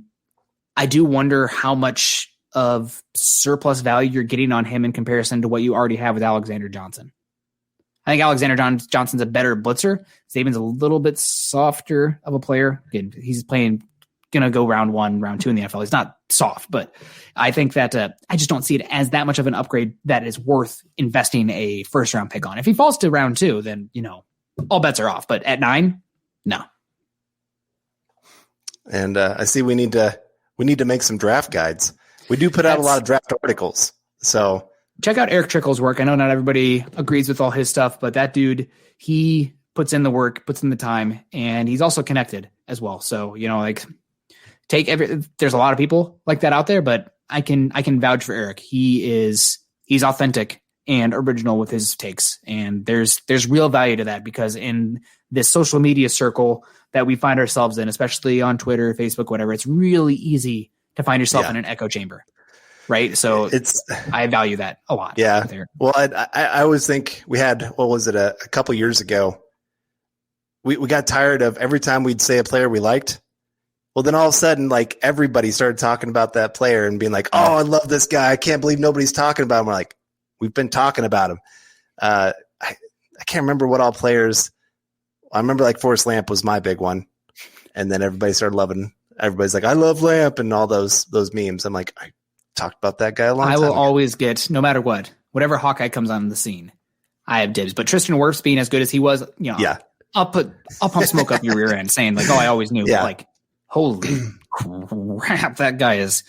do wonder how much of surplus value you're getting on him in comparison to what you already have with Alexander Johnson. I think Alexander Johnson's a better blitzer. Zaven's a little bit softer of a player. Again, he's going to go round 1, round 2 in the NFL. He's not soft, but I think that I just don't see it as that much of an upgrade that is worth investing a first round pick on. If he falls to round 2, then, all bets are off. But at 9, no. And I see we need to make some draft guides. We do put out a lot of draft articles. So check out Eric Trickle's work. I know not everybody agrees with all his stuff, but that dude, he puts in the work, puts in the time, and he's also connected as well. So, there's a lot of people like that out there, but I can vouch for Eric. He's authentic and original with his takes. And there's real value to that because in this social media circle that we find ourselves in, especially on Twitter, Facebook, whatever, it's really easy to find yourself in an echo chamber. Right. So I value that a lot. Yeah. Well, I always think we had, what was it? A couple years ago, we got tired of every time we'd say a player we liked. Well, then all of a sudden, like everybody started talking about that player and being like, "Oh, I love this guy. I can't believe nobody's talking about him." We're like, "We've been talking about him." I can't remember what all players. I remember like Forrest Lamp was my big one, and then everybody started loving. Everybody's like, "I love Lamp," and all those memes. I'm like, I talked about that guy a long time ago. Always get, no matter whatever Hawkeye comes on the scene, I have dibs. But Tristan Wirfs being as good as he was, I'll pump smoke up your rear end saying like, "Oh, I always knew." Yeah. Like, holy crap, that guy is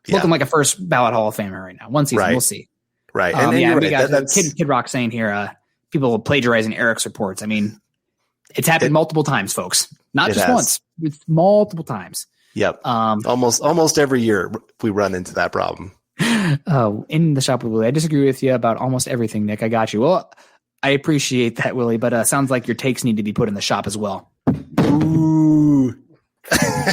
looking like a first ballot Hall of Famer right now. One season, we'll see. Right. And we got Kid Rock saying here, people plagiarizing Eric's reports. I mean, it's happened multiple times, folks. Not just once. It's multiple times. Yep. Almost every year we run into that problem. In the shop with Willie, I disagree with you about almost everything, Nick. I got you. Well, I appreciate that, Willie, but sounds like your takes need to be put in the shop as well. Ooh.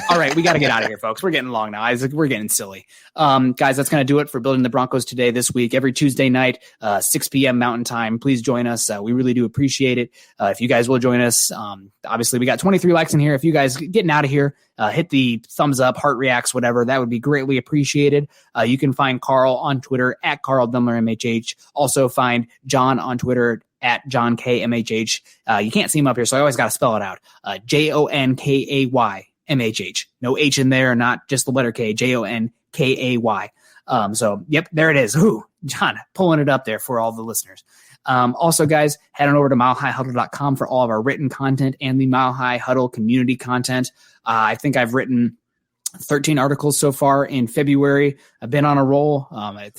All right, we got to get out of here, folks. We're getting long now. We're getting silly. Guys, that's going to do it for Building the Broncos today this week. Every Tuesday night, 6 p.m. Mountain Time. Please join us. We really do appreciate it. If you guys will join us, obviously we got 23 likes in here. If you guys getting out of here, hit the thumbs up, heart reacts, whatever. That would be greatly appreciated. You can find Carl on Twitter at Carl Dumler MHH. Also find John on Twitter at John K MHH. You can't see him up here, so I always got to spell it out. JONKAY MHH. No H in there, not just the letter K. JONKAY. So, yep, there it is. Ooh, John, pulling it up there for all the listeners. Also, guys, head on over to milehighhuddle.com for all of our written content and the Mile High Huddle community content. I think I've written 13 articles so far in February. I've been on a roll.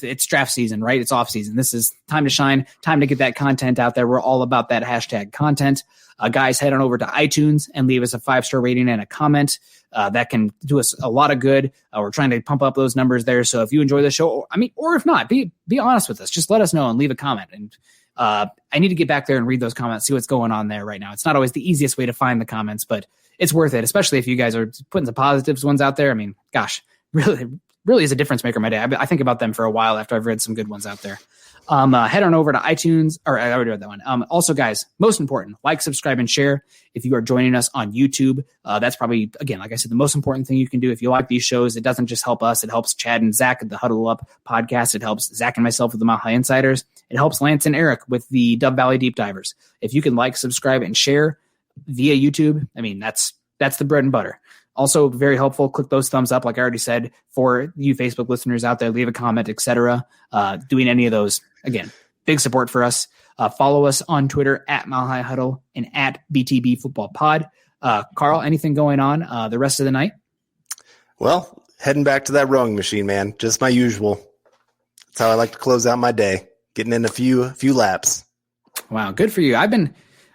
It's draft season, right? It's off season. This is time to shine, time to get that content out there. We're all about that hashtag content. Guys, head on over to iTunes and leave us a 5-star rating and a comment. That can do us a lot of good. We're trying to pump up those numbers there. So if you enjoy the show, or if not, be honest with us. Just let us know and leave a comment. And I need to get back there and read those comments, see what's going on there right now. It's not always the easiest way to find the comments, but it's worth it, especially if you guys are putting some positives ones out there. I mean, gosh, really is a difference maker in my day. I think about them for a while after I've read some good ones out there. Head on over to iTunes, or I already read that one. Also, guys, most important, like, subscribe, and share. If you are joining us on YouTube, that's probably, again, like I said, the most important thing you can do. If you like these shows, it doesn't just help us. It helps Chad and Zach at the Huddle Up podcast. It helps Zach and myself with the Mile High Insiders. It helps Lance and Eric with the Dove Valley Deep Divers. If you can like, subscribe, and share via YouTube, I mean, that's the bread and butter. Also, very helpful. Click those thumbs up, like I already said, for you Facebook listeners out there. Leave a comment, etc. Doing any of those, again, big support for us. Follow us on Twitter at Mile High Huddle and at BTB Football Pod. Carl, anything going on the rest of the night? Well, heading back to that rowing machine, man. Just my usual. That's how I like to close out my day. Getting in a few laps. Wow, good for you.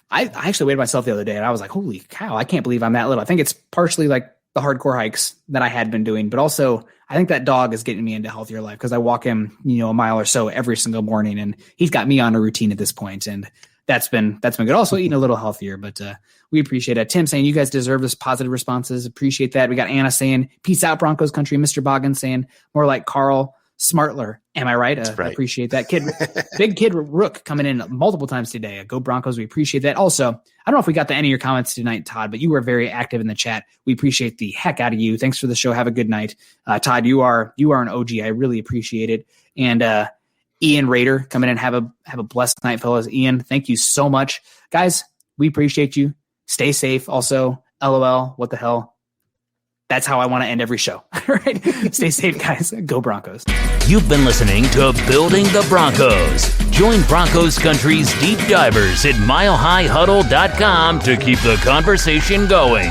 I actually weighed myself the other day, and I was like, holy cow, I can't believe I'm that little. I think it's partially like the hardcore hikes that I had been doing, but also I think that dog is getting me into a healthier life because I walk him, a mile or so every single morning, and he's got me on a routine at this point, and that's been good. Also eating a little healthier, but we appreciate it. Tim saying you guys deserve this positive responses. Appreciate that. We got Anna saying peace out, Broncos country. Mr. Boggins saying more like Carl Smartler. Am I right? Right. I appreciate that. Big Kid Rook coming in multiple times today. Go Broncos. We appreciate that. Also, I don't know if we got to any of your comments tonight, Todd, but you were very active in the chat. We appreciate the heck out of you. Thanks for the show. Have a good night. Todd, you are an OG. I really appreciate it. And Ian Rader coming in. Have a blessed night, fellas. Ian, thank you so much. Guys, we appreciate you. Stay safe. Also, LOL, what the hell? That's how I want to end every show. All right. Stay safe, guys. Go Broncos. You've been listening to Building the Broncos. Join Broncos Country's deep divers at milehighhuddle.com to keep the conversation going.